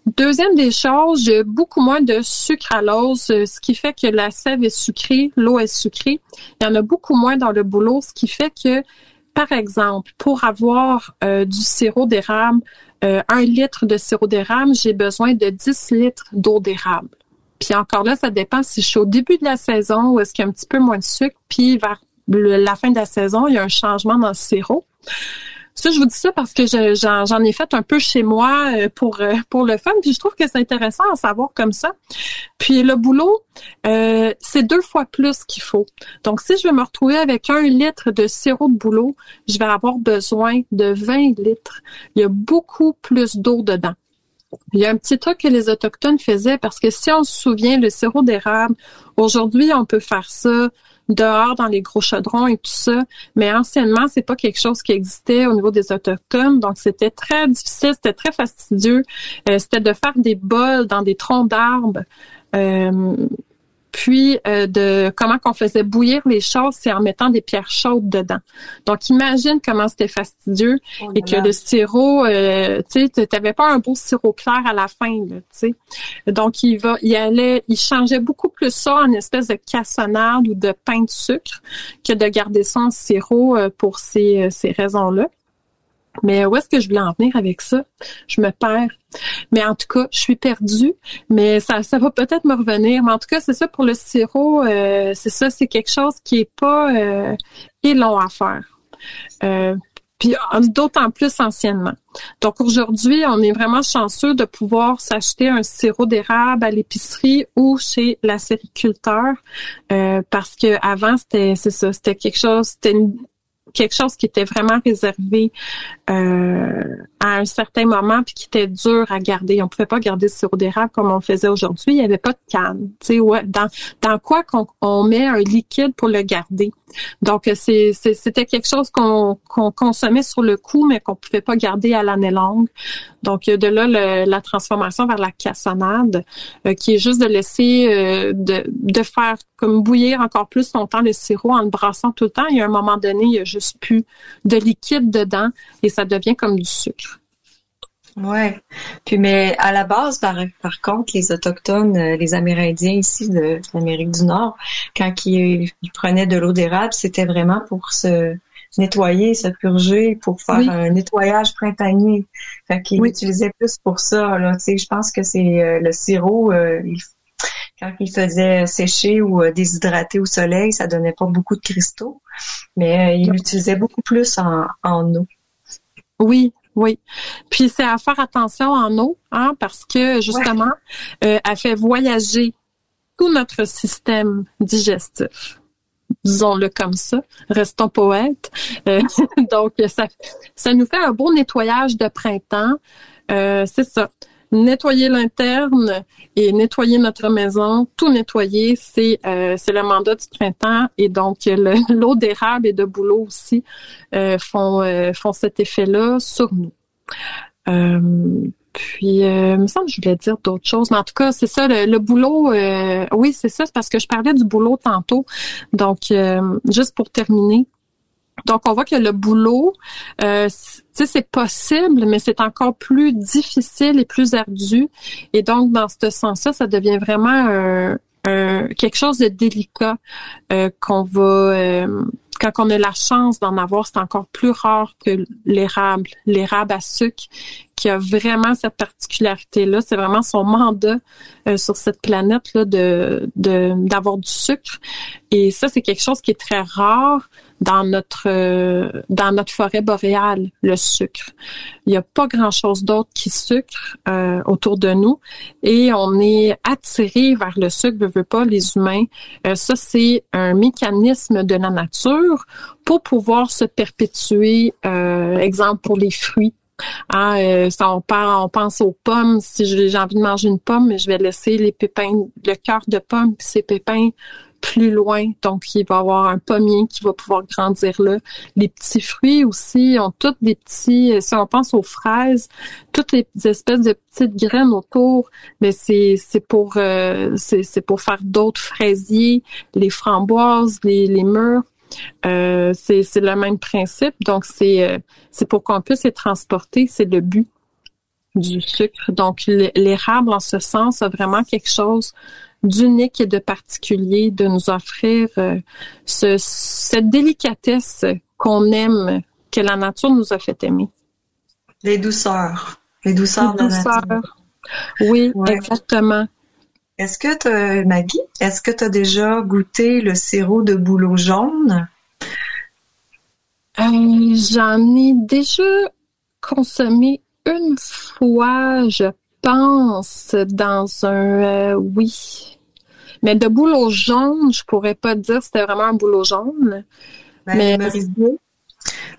Deuxième des choses, il y a beaucoup moins de sucralose, ce qui fait que la sève est sucrée, l'eau est sucrée. Il y en a beaucoup moins dans le bouleau, ce qui fait que, par exemple, pour avoir du sirop d'érable, 1 litre de sirop d'érable, j'ai besoin de 10 litres d'eau d'érable. Puis encore là, ça dépend si je suis au début de la saison ou est-ce qu'il y a un petit peu moins de sucre, puis vers la fin de la saison, il y a un changement dans le sirop. Ça, je vous dis ça parce que j'en ai fait un peu chez moi pour le fun, puis je trouve que c'est intéressant à savoir comme ça. Puis le bouleau, c'est 2 fois plus qu'il faut. Donc, si je veux me retrouver avec 1 litre de sirop de bouleau, je vais avoir besoin de 20 litres. Il y a beaucoup plus d'eau dedans. Il y a un petit truc que les Autochtones faisaient parce que si on se souvient, le sirop d'érable, aujourd'hui, on peut faire ça dehors dans les gros chaudrons et tout ça. Mais anciennement, c'est pas quelque chose qui existait au niveau des Autochtones. Donc, c'était très difficile, c'était très fastidieux. C'était de faire des bols dans des troncs d'arbres. Puis, de comment qu'on faisait bouillir les choses, c'est en mettant des pierres chaudes dedans. Donc, imagine comment c'était fastidieux et que le sirop, tu sais, t'avais pas un beau sirop clair à la fin, là, tu sais. Donc, il changeait beaucoup plus ça en espèce de cassonade ou de pain de sucre que de garder ça en sirop pour ces raisons-là. Mais où est-ce que je voulais en venir avec ça? Je me perds. Mais en tout cas, je suis perdue. Mais ça va peut-être me revenir. Mais en tout cas, c'est ça pour le sirop. C'est ça, c'est quelque chose qui est pas qui est long à faire. Puis d'autant plus anciennement. Donc aujourd'hui, on est vraiment chanceux de pouvoir s'acheter un sirop d'érable à l'épicerie ou chez l'acériculteur parce que avant c'était quelque chose qui était vraiment réservé à un certain moment puis qui était dur à garder. On pouvait pas garder le sirop d'érable comme on le faisait aujourd'hui. Il y avait pas de canne. Tu sais, ouais, dans quoi qu'on met un liquide pour le garder. Donc c'était quelque chose qu'on consommait sur le coup, mais qu'on pouvait pas garder à l'année longue. Donc de là la transformation vers la cassonade, qui est juste de laisser de faire comme bouillir encore plus longtemps le sirop en le brassant tout le temps. Et à un moment donné, il y a juste plus de liquide dedans et ça devient comme du sucre. Ouais. Puis mais à la base, par contre, les Autochtones, les Amérindiens ici de l'Amérique du Nord, quand ils prenaient de l'eau d'érable, c'était vraiment pour se nettoyer, se purger, pour faire un nettoyage printanier. Fait qu'ils l'utilisaient plus pour ça. Là, tu sais, je pense que c'est le sirop. Quand il faisait sécher ou déshydrater au soleil, ça donnait pas beaucoup de cristaux, mais il l'utilisait beaucoup plus en eau. Oui. Puis c'est à faire attention en eau, hein, parce que justement, elle fait voyager tout notre système digestif. Disons-le comme ça. Restons poètes. Donc, ça nous fait un beau nettoyage de printemps. C'est ça. Nettoyer l'interne et nettoyer notre maison, tout nettoyer, c'est le mandat du printemps. Et donc, l'eau d'érable et de bouleau aussi font cet effet-là sur nous. Puis, il me semble que je voulais dire d'autres choses, mais en tout cas, c'est ça, le bouleau, oui, c'est ça, c'est parce que je parlais du bouleau tantôt. Donc, juste pour terminer, donc on voit que le bouleau, tu sais, c'est possible, mais c'est encore plus difficile et plus ardu. Et donc, dans ce sens-là, ça devient vraiment quelque chose de délicat qu'on va... quand on a la chance d'en avoir, c'est encore plus rare que l'érable à sucre, qui a vraiment cette particularité-là. C'est vraiment son mandat sur cette planète-là d'avoir du sucre. Et ça, c'est quelque chose qui est très rare dans notre forêt boréale, le sucre. Il n'y a pas grand-chose d'autre qui sucre autour de nous. Et on est attiré vers le sucre, veut pas, les humains. Ça, c'est un mécanisme de la nature pour pouvoir se perpétuer, exemple pour les fruits. Ça, on pense aux pommes. Si j'ai envie de manger une pomme, mais je vais laisser les pépins, le cœur de pomme, puis ces pépins plus loin. Donc, il va y avoir un pommier qui va pouvoir grandir là. Les petits fruits aussi ont toutes des petits, si on pense aux fraises, toutes les espèces de petites graines autour, mais c'est pour faire d'autres fraisiers, les framboises, les mûres. C'est le même principe. Donc, c'est pour qu'on puisse les transporter. C'est le but du sucre. Donc, l'érable, en ce sens, a vraiment quelque chose d'unique et de particulier, de nous offrir cette délicatesse qu'on aime, que la nature nous a fait aimer. Les douceurs de la nature. Oui, exactement. Maggie, est-ce que tu as déjà goûté le sirop de bouleau jaune? J'en ai déjà consommé une fois, je pense, dans un... oui. Mais de bouleau jaune, je pourrais pas te dire si c'était vraiment un bouleau jaune. Mais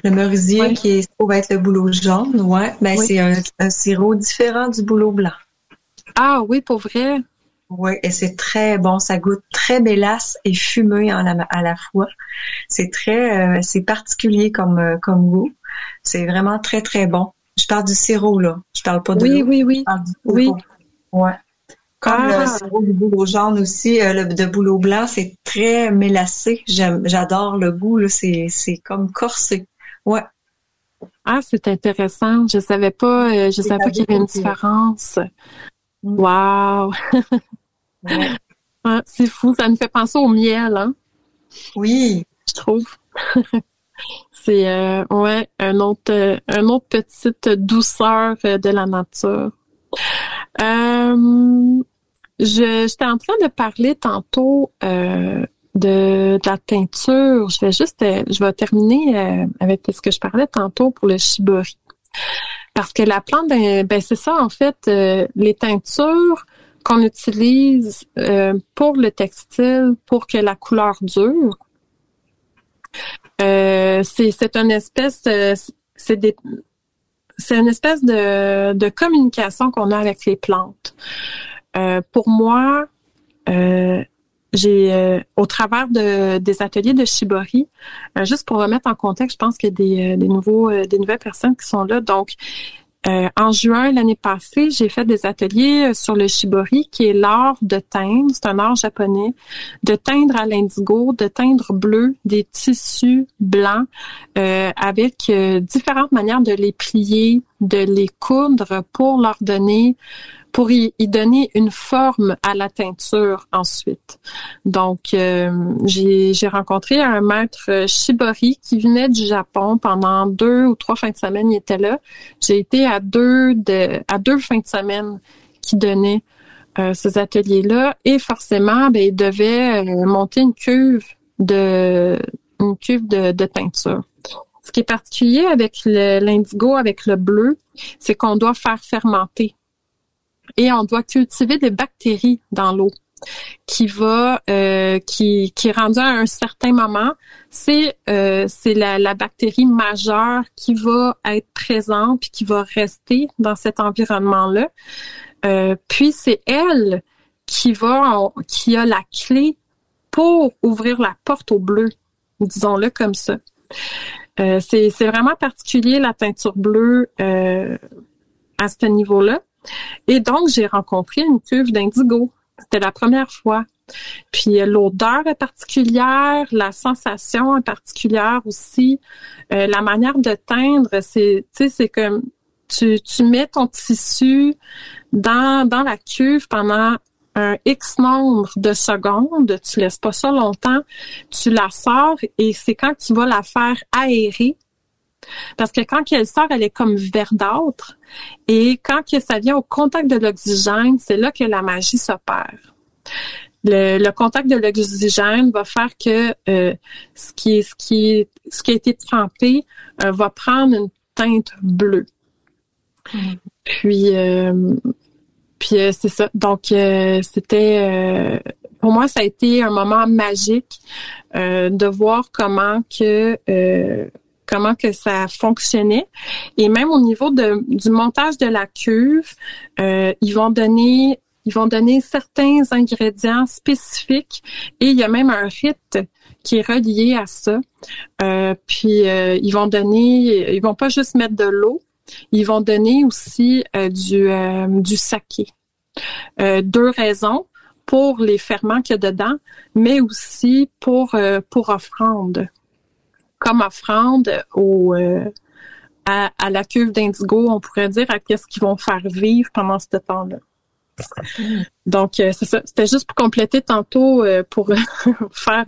le merisier qui se trouve être le bouleau jaune, c'est un sirop différent du bouleau blanc. Ah oui, pour vrai? Oui, et c'est très bon. Ça goûte très mélasse et fumeux à la fois. C'est c'est particulier comme goût. C'est vraiment très, très bon. Je parle du sirop, là. Je parle pas de l'eau. Oui. Je parle du Oui. sirop. Ouais. Comme le sirop du bouleau jaune aussi, le de bouleau blanc, c'est très mélassé. J'adore le goût, là. C'est comme corsé. Ouais. Ah, c'est intéressant. Je savais pas qu'il y avait une différence. Wow! Ouais. Ah, c'est fou. Ça me fait penser au miel, hein? Oui. Je trouve. C'est, une autre petite douceur de la nature. J'étais en train de parler tantôt de la teinture. Je vais terminer avec ce que je parlais tantôt pour le shibori. Parce que la plante, c'est ça en fait, les teintures qu'on utilise pour le textile, pour que la couleur dure. C'est une espèce de communication qu'on a avec les plantes. Pour moi, j'ai au travers des ateliers de shibori, juste pour remettre en contexte, je pense qu'il y a des nouvelles personnes qui sont là. Donc, en juin l'année passée, j'ai fait des ateliers sur le shibori, qui est l'art de teindre. C'est un art japonais de teindre à l'indigo, de teindre bleu des tissus blancs avec différentes manières de les plier, de les coudre pour y donner une forme à la teinture ensuite. Donc, j'ai rencontré un maître shibori qui venait du Japon pendant 2 ou 3 fins de semaine. Il était là. J'ai été à deux fins de semaine qui donnaient ces ateliers-là. Et forcément, il devait monter une cuve de teinture. Ce qui est particulier avec l'indigo, avec le bleu, c'est qu'on doit faire fermenter. Et on doit cultiver des bactéries dans l'eau qui est rendue à un certain moment, c'est la bactérie majeure qui va être présente puis qui va rester dans cet environnement-là. Puis c'est elle qui a la clé pour ouvrir la porte au bleu, disons-le comme ça. C'est vraiment particulier la teinture bleue à ce niveau-là. Et donc, j'ai rencontré une cuve d'indigo. C'était la première fois. Puis l'odeur est particulière, la sensation est particulière aussi. La manière de teindre, c'est comme tu mets ton tissu dans la cuve pendant un X nombre de secondes. Tu laisses pas ça longtemps. Tu la sors et c'est quand tu vas la faire aérer. Parce que quand elle sort, elle est comme verdâtre. Et quand ça vient au contact de l'oxygène, c'est là que la magie s'opère. Le contact de l'oxygène va faire que ce qui a été trempé va prendre une teinte bleue. Puis c'est ça. Donc c'était pour moi, ça a été un moment magique de voir comment que ça fonctionnait. Et même au niveau du montage de la cuve, ils vont donner certains ingrédients spécifiques et il y a même un rite qui est relié à ça. Puis ils vont pas juste mettre de l'eau, ils vont donner aussi du saké. 2 raisons, pour les ferments qu'il y a dedans, mais aussi pour offrande. Comme offrande à la cuve d'indigo, on pourrait dire, à qu'est-ce qu'ils vont faire vivre pendant ce temps-là. Donc, c'est ça. C'était juste pour compléter tantôt, pour faire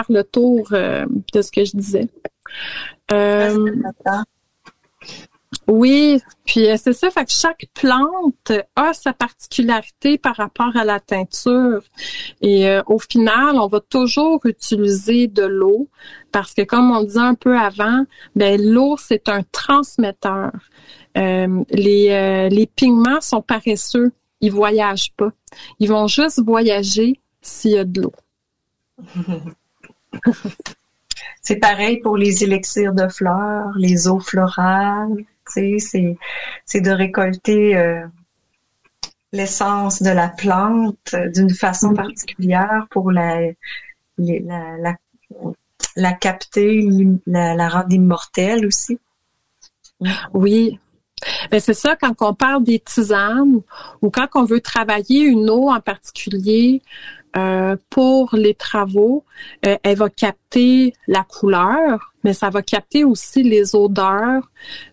le tour de ce que je disais. Oui, puis c'est ça, fait que chaque plante a sa particularité par rapport à la teinture. Et au final, on va toujours utiliser de l'eau parce que comme on disait un peu avant, l'eau, c'est un transmetteur. Les pigments sont paresseux, ils voyagent pas. Ils vont juste voyager s'il y a de l'eau. C'est pareil pour les élixirs de fleurs, les eaux florales. C'est de récolter l'essence de la plante d'une façon particulière pour la capter, la rendre immortelle aussi. Oui. Ben c'est ça, quand on parle des tisanes ou quand on veut travailler une eau en particulier pour les travaux, elle va capter la couleur, mais ça va capter aussi les odeurs.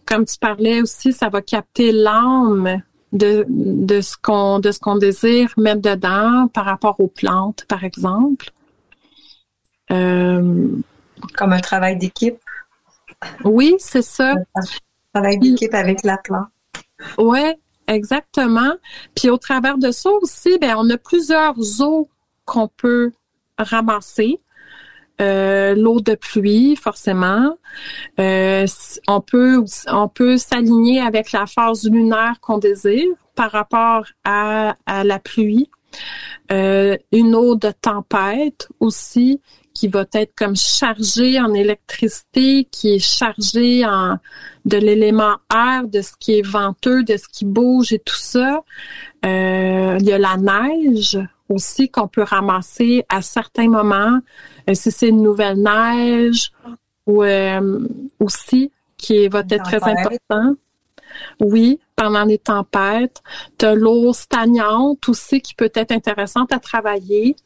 Comme tu parlais aussi, ça va capter l'âme de ce qu'on désire mettre dedans par rapport aux plantes, par exemple. Comme un travail d'équipe. Oui, c'est ça. Travail d'équipe avec la plante. Ouais, exactement. Puis au travers de ça aussi, ben on a plusieurs eaux qu'on peut ramasser. L'eau de pluie, forcément. On peut s'aligner avec la phase lunaire qu'on désire par rapport à la pluie. Une eau de tempête aussi, qui va être comme chargée en électricité, qui est chargée de l'élément air, de ce qui est venteux, de ce qui bouge et tout ça. Il y a la neige aussi qu'on peut ramasser à certains moments, si c'est une nouvelle neige ou aussi qui va être très important. Oui, pendant les tempêtes. Tu as l'eau stagnante aussi qui peut être intéressante à travailler.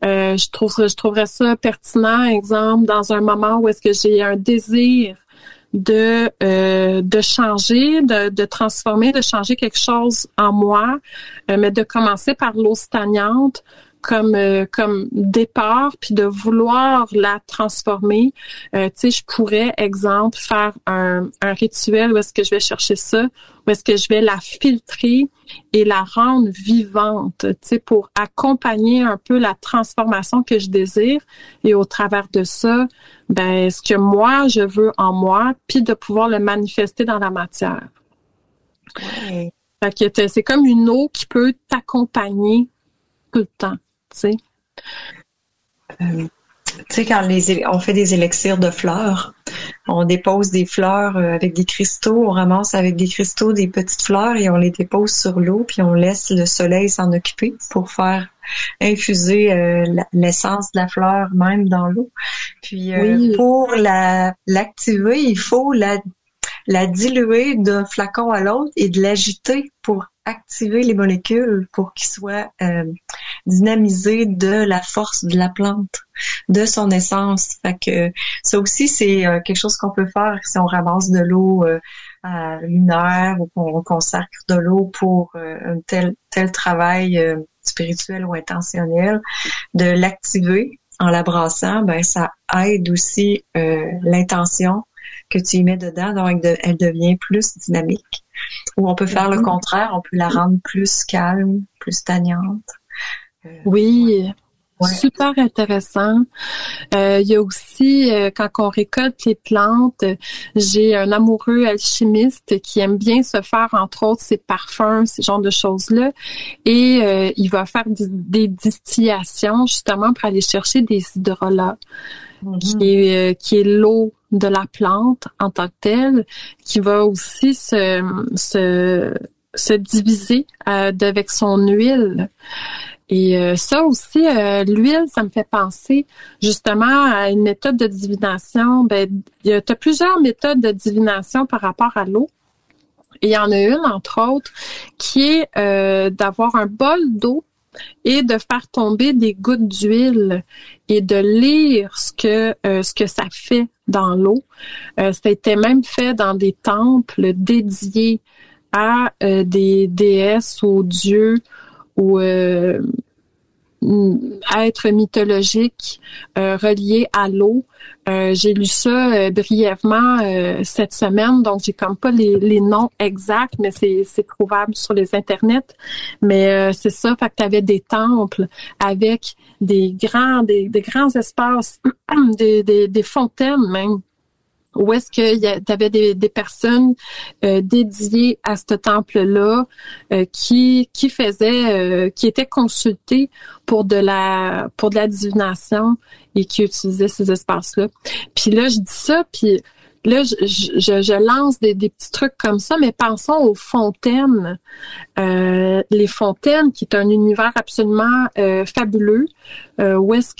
Je trouverais ça pertinent, exemple, dans un moment où est-ce que j'ai un désir de changer, de transformer, de changer quelque chose en moi, mais de commencer par l'eau stagnante comme départ, puis de vouloir la transformer. Tu sais, je pourrais, exemple, faire un rituel où est-ce que je vais chercher ça, où est-ce que je vais la filtrer et la rendre vivante, tu sais, pour accompagner un peu la transformation que je désire. Et au travers de ça, ben, ce que moi, je veux en moi, puis de pouvoir le manifester dans la matière. Ouais. Fait que c'est comme une eau qui peut t'accompagner tout le temps. Tu sais, quand on fait des élixirs de fleurs, on dépose des fleurs avec des cristaux, on ramasse avec des cristaux des petites fleurs et on les dépose sur l'eau, puis on laisse le soleil s'en occuper pour faire infuser l'essence de la fleur même dans l'eau. Puis pour l'activer, il faut la diluer d'un flacon à l'autre et de l'agiter pour activer les molécules pour qu'ils soient dynamisés de la force de la plante, de son essence. Fait que ça aussi, c'est quelque chose qu'on peut faire si on ramasse de l'eau lunaire ou qu'on consacre de l'eau pour un tel travail spirituel ou intentionnel, de l'activer en la brassant, ben ça aide aussi l'intention que tu y mets dedans, donc elle devient plus dynamique. Ou on peut faire le contraire, on peut la rendre plus calme, plus stagnante. Oui, ouais. Super intéressant. Il y a aussi, quand on récolte les plantes, j'ai un amoureux alchimiste qui aime bien se faire, entre autres, ses parfums, ces genres de choses-là. Et il va faire des distillations, justement, pour aller chercher des hydrolats, qui est l'eau de la plante en tant que telle, qui va aussi se diviser avec son huile. Et ça aussi, l'huile, ça me fait penser justement à une méthode de divination. Ben, tu as plusieurs méthodes de divination par rapport à l'eau. Et il y en a une, entre autres, qui est d'avoir un bol d'eau et de faire tomber des gouttes d'huile et de lire ce que ça fait dans l'eau. Ça a été même fait dans des temples dédiés à des déesses ou dieux ou êtres mythologiques reliés à l'eau. J'ai lu ça brièvement cette semaine, donc j'ai comme pas les noms exacts, mais c'est trouvable sur les internets. Mais c'est ça, fait que t'avais des temples avec des grands espaces, des fontaines même, où est-ce que t'avais des personnes dédiées à ce temple-là qui étaient consultées pour de la divination et qui utilisaient ces espaces-là. Puis là, je dis ça, puis là, je lance des petits trucs comme ça, mais pensons aux fontaines. Les fontaines, qui est un univers absolument fabuleux, où est-ce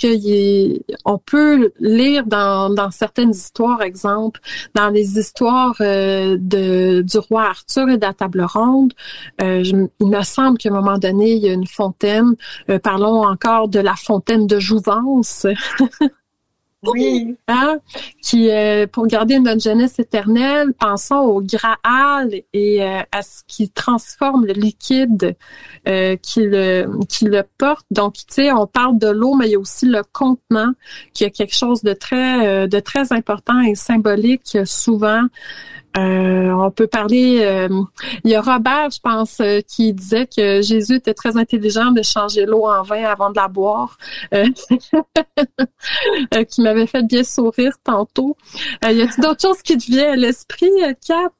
on peut lire dans certaines histoires, exemple, dans les histoires du roi Arthur et de la table ronde. Il me semble qu'à un moment donné, il y a une fontaine. Parlons encore de la fontaine de Jouvence. Oui. Hein? Qui, pour garder notre jeunesse éternelle, pensons au Graal et à ce qui transforme le liquide qui le porte. Donc, tu sais, on parle de l'eau, mais il y a aussi le contenant, qui a quelque chose de très important et symbolique souvent. On peut parler, il y a Robert, je pense, qui disait que Jésus était très intelligent de changer l'eau en vin avant de la boire, qui m'avait fait bien sourire tantôt. Y a-t-il d'autres choses qui te viennent à l'esprit, Kat?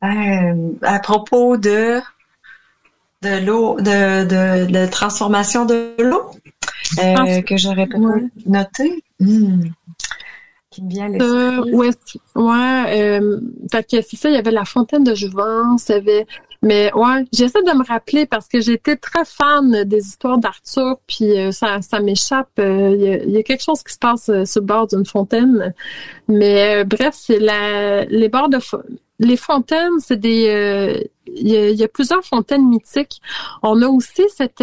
À propos de l'eau, de la transformation de l'eau, que j'aurais peut-être noté. Qui me vient à l'esprit. Fait que c'est ça, il y avait la fontaine de Jouvence, mais ouais, j'essaie de me rappeler parce que j'étais très fan des histoires d'Arthur, puis ça m'échappe. Il y a quelque chose qui se passe sur le bord d'une fontaine, mais bref, c'est les bords les fontaines, c'est il y a plusieurs fontaines mythiques. On a aussi cette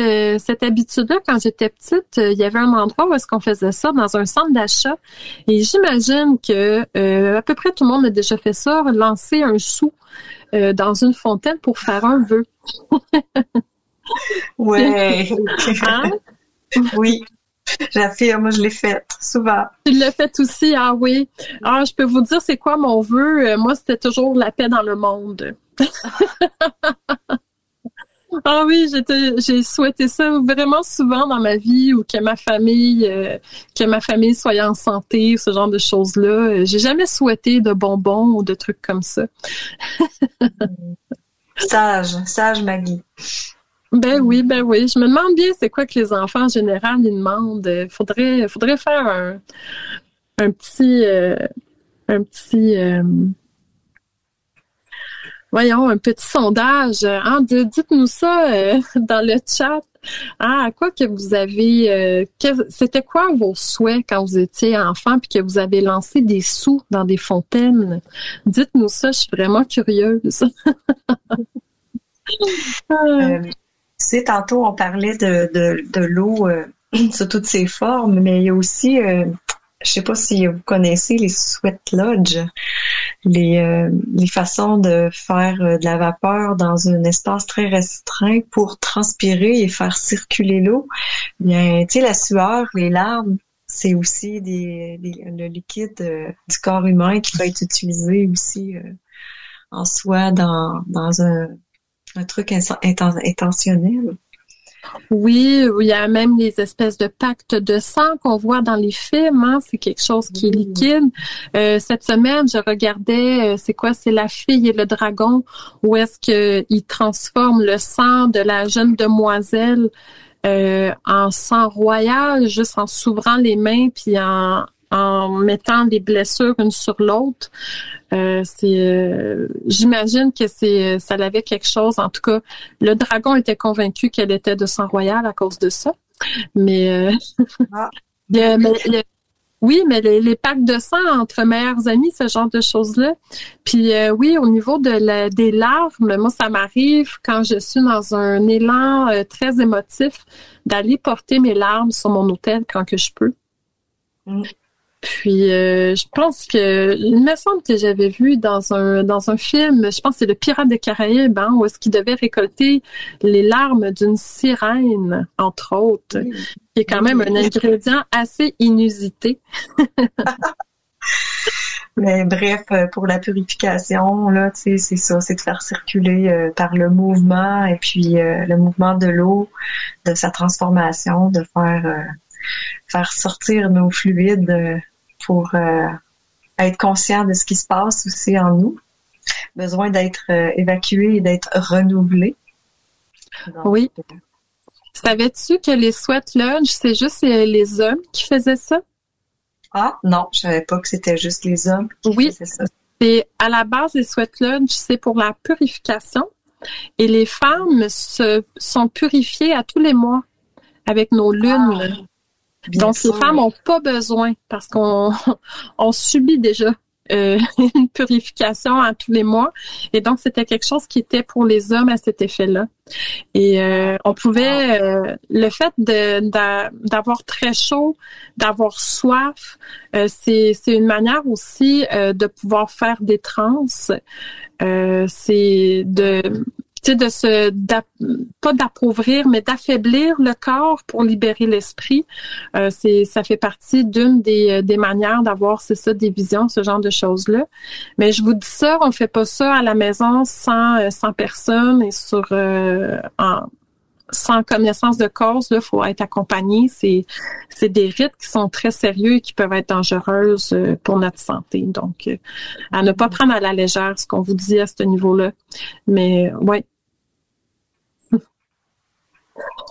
habitude-là, quand j'étais petite, il y avait un endroit où est-ce qu'on faisait ça, dans un centre d'achat. Et j'imagine que à peu près tout le monde a déjà fait ça, lancer un sou dans une fontaine pour faire un vœu. Ouais. Hein? Oui. J'affirme, je l'ai fait souvent. Tu l'as fait aussi, ah oui. Ah, je peux vous dire c'est quoi mon vœu. Moi, c'était toujours la paix dans le monde. Ah oui, j'ai souhaité ça vraiment souvent dans ma vie, ou que ma famille soit en santé, ce genre de choses-là. J'ai jamais souhaité de bonbons ou de trucs comme ça. Sage Maggie. Ben oui. Je me demande bien c'est quoi que les enfants en général ils demandent. Faudrait faire un petit sondage. Hein? Dites-nous ça dans le chat. À quoi que vous avez c'était quoi vos souhaits quand vous étiez enfant puis que vous avez lancé des sous dans des fontaines? Dites-nous ça, je suis vraiment curieuse. Tu sais, tantôt, on parlait de l'eau sous toutes ses formes, mais il y a aussi, je sais pas si vous connaissez les sweat lodge, les façons de faire de la vapeur dans un espace très restreint pour transpirer et faire circuler l'eau. Bien, tu sais, la sueur, les larmes, c'est aussi le liquide du corps humain qui peut être utilisé aussi en soi dans un truc intentionnel. Oui, il y a même les espèces de pactes de sang qu'on voit dans les films. Hein? C'est quelque chose qui est liquide. Cette semaine, je regardais, c'est La fille et le dragon, où est-ce qu'ils transforment le sang de la jeune demoiselle en sang royal, juste en s'ouvrant les mains puis en mettant des blessures une sur l'autre. J'imagine que ça avait quelque chose. En tout cas, le dragon était convaincu qu'elle était de sang royal à cause de ça. Mais, oui, mais les packs de sang entre meilleurs amis, ce genre de choses-là. Puis oui, au niveau des larmes, moi, ça m'arrive quand je suis dans un élan très émotif d'aller porter mes larmes sur mon autel quand que je peux. Puis je pense il me semble que j'avais vu dans un film, je pense que c'est le Pirate des Caraïbes, hein, où est-ce qu'il devait récolter les larmes d'une sirène, entre autres, qui est quand même un ingrédient assez inusité. Mais bref, pour la purification, là, tu sais, c'est ça, c'est de faire circuler par le mouvement et puis le mouvement de l'eau, de sa transformation, de faire sortir nos fluides pour être conscient de ce qui se passe aussi en nous. Besoin d'être évacué et d'être renouvelé. Donc, oui. Savais-tu que les sweat lodge, c'est juste les hommes qui faisaient ça? Ah, non, je savais pas que c'était juste les hommes qui faisaient ça. Et à la base, les sweat lodges, c'est pour la purification. Et les femmes sont purifiées à tous les mois avec nos lunes. Donc, les femmes n'ont pas besoin parce qu'on subit déjà une purification à tous les mois. Et donc, c'était quelque chose qui était pour les hommes à cet effet-là. Et on pouvait... le fait d'avoir très chaud, d'avoir soif, c'est une manière aussi de pouvoir faire des transes. C'est pas d'appauvrir, mais d'affaiblir le corps pour libérer l'esprit. Ça fait partie d'une des manières d'avoir, des visions, ce genre de choses-là. Mais je vous dis ça, on fait pas ça à la maison sans personne et sans connaissance de cause. Là, faut être accompagné. C'est des rites qui sont très sérieux et qui peuvent être dangereuses pour notre santé. Donc, à ne pas prendre à la légère ce qu'on vous dit à ce niveau-là. Mais, ouais.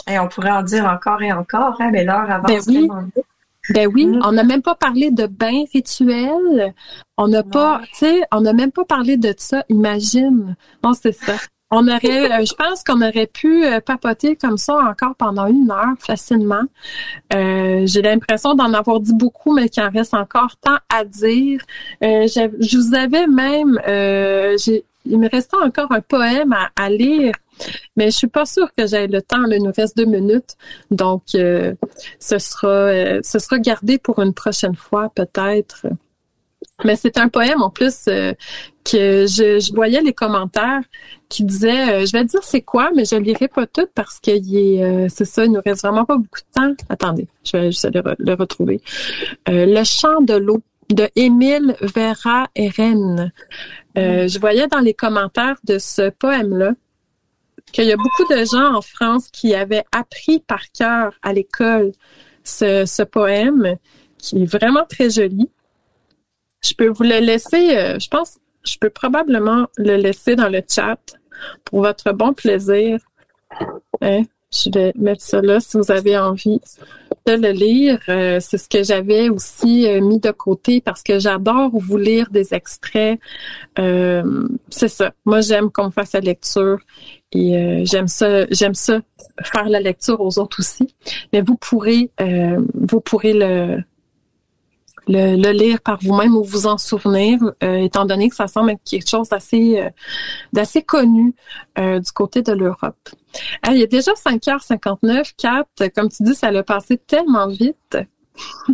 Et on pourrait en dire encore et encore, hein, mais l'heure avance tellement vite. Ben oui, on n'a même pas parlé de bain rituel. On n'a même pas parlé de ça. Imagine. Non, c'est ça. Je pense qu'on aurait pu papoter comme ça encore pendant 1 heure facilement. J'ai l'impression d'en avoir dit beaucoup, mais qu'il en reste encore tant à dire. Je vous avais même, il me restait encore un poème à lire, mais je suis pas sûre que j'aie le temps. Là, il nous reste 2 minutes, donc ce sera gardé pour une prochaine fois peut-être. Mais c'est un poème en plus que je voyais les commentaires qui disaient, je vais dire c'est quoi, mais je lirai pas tout parce que c'est ça, il nous reste vraiment pas beaucoup de temps. Attendez, je vais juste le retrouver. Le chant de l'eau de Émile Vera Eren. Je voyais dans les commentaires de ce poème-là qu'il y a beaucoup de gens en France qui avaient appris par cœur à l'école ce poème qui est vraiment très joli. Je peux vous le laisser, je pense, je peux probablement le laisser dans le chat pour votre bon plaisir. Hein? Je vais mettre ça là si vous avez envie de le lire. C'est ce que j'avais aussi mis de côté parce que j'adore vous lire des extraits. C'est ça. Moi, j'aime qu'on me fasse la lecture et j'aime ça faire la lecture aux autres aussi. Mais vous pourrez le lire par vous-même ou vous en souvenir, étant donné que ça semble être quelque chose d'assez connu du côté de l'Europe. Il est déjà 5h59, Kat. Comme tu dis, ça l'a passé tellement vite.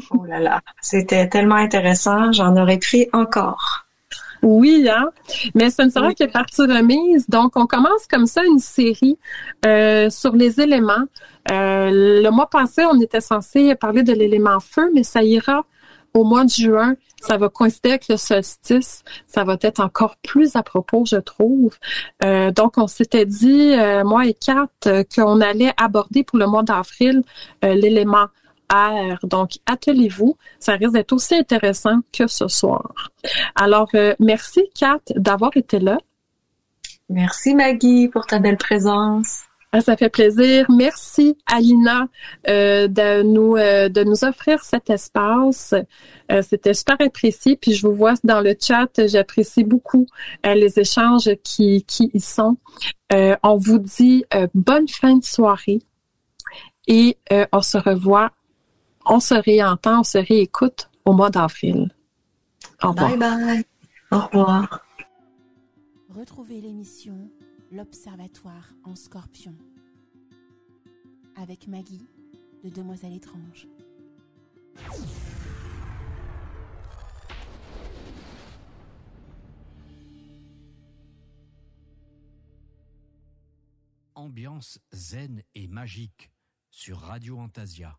Oh là là, c'était tellement intéressant. J'en aurais pris encore. Oui, hein? Mais ce ne sera que partie remise. Donc, on commence comme ça une série sur les éléments. Le mois passé, on était censé parler de l'élément feu, mais ça ira au mois de juin. Ça va coïncider avec le solstice. Ça va être encore plus à propos, je trouve. Donc, on s'était dit, moi et Kat, qu'on allait aborder pour le mois d'avril l'élément air. Donc, attelez-vous. Ça risque d'être aussi intéressant que ce soir. Alors, merci, Kat, d'avoir été là. Merci, Maggie, pour ta belle présence. Ça fait plaisir. Merci, Alina, de nous offrir cet espace. C'était super apprécié. Puis je vous vois dans le chat. J'apprécie beaucoup les échanges qui y sont. On vous dit bonne fin de soirée et on se revoit, on se réentend, on se réécoute au mois d'avril. Au revoir. Bye bye. Au revoir. Retrouvez l'émission L'Observatoire en Scorpion avec Maggie de Demoiselle Étrange. Ambiance zen et magique sur Radio Antasia.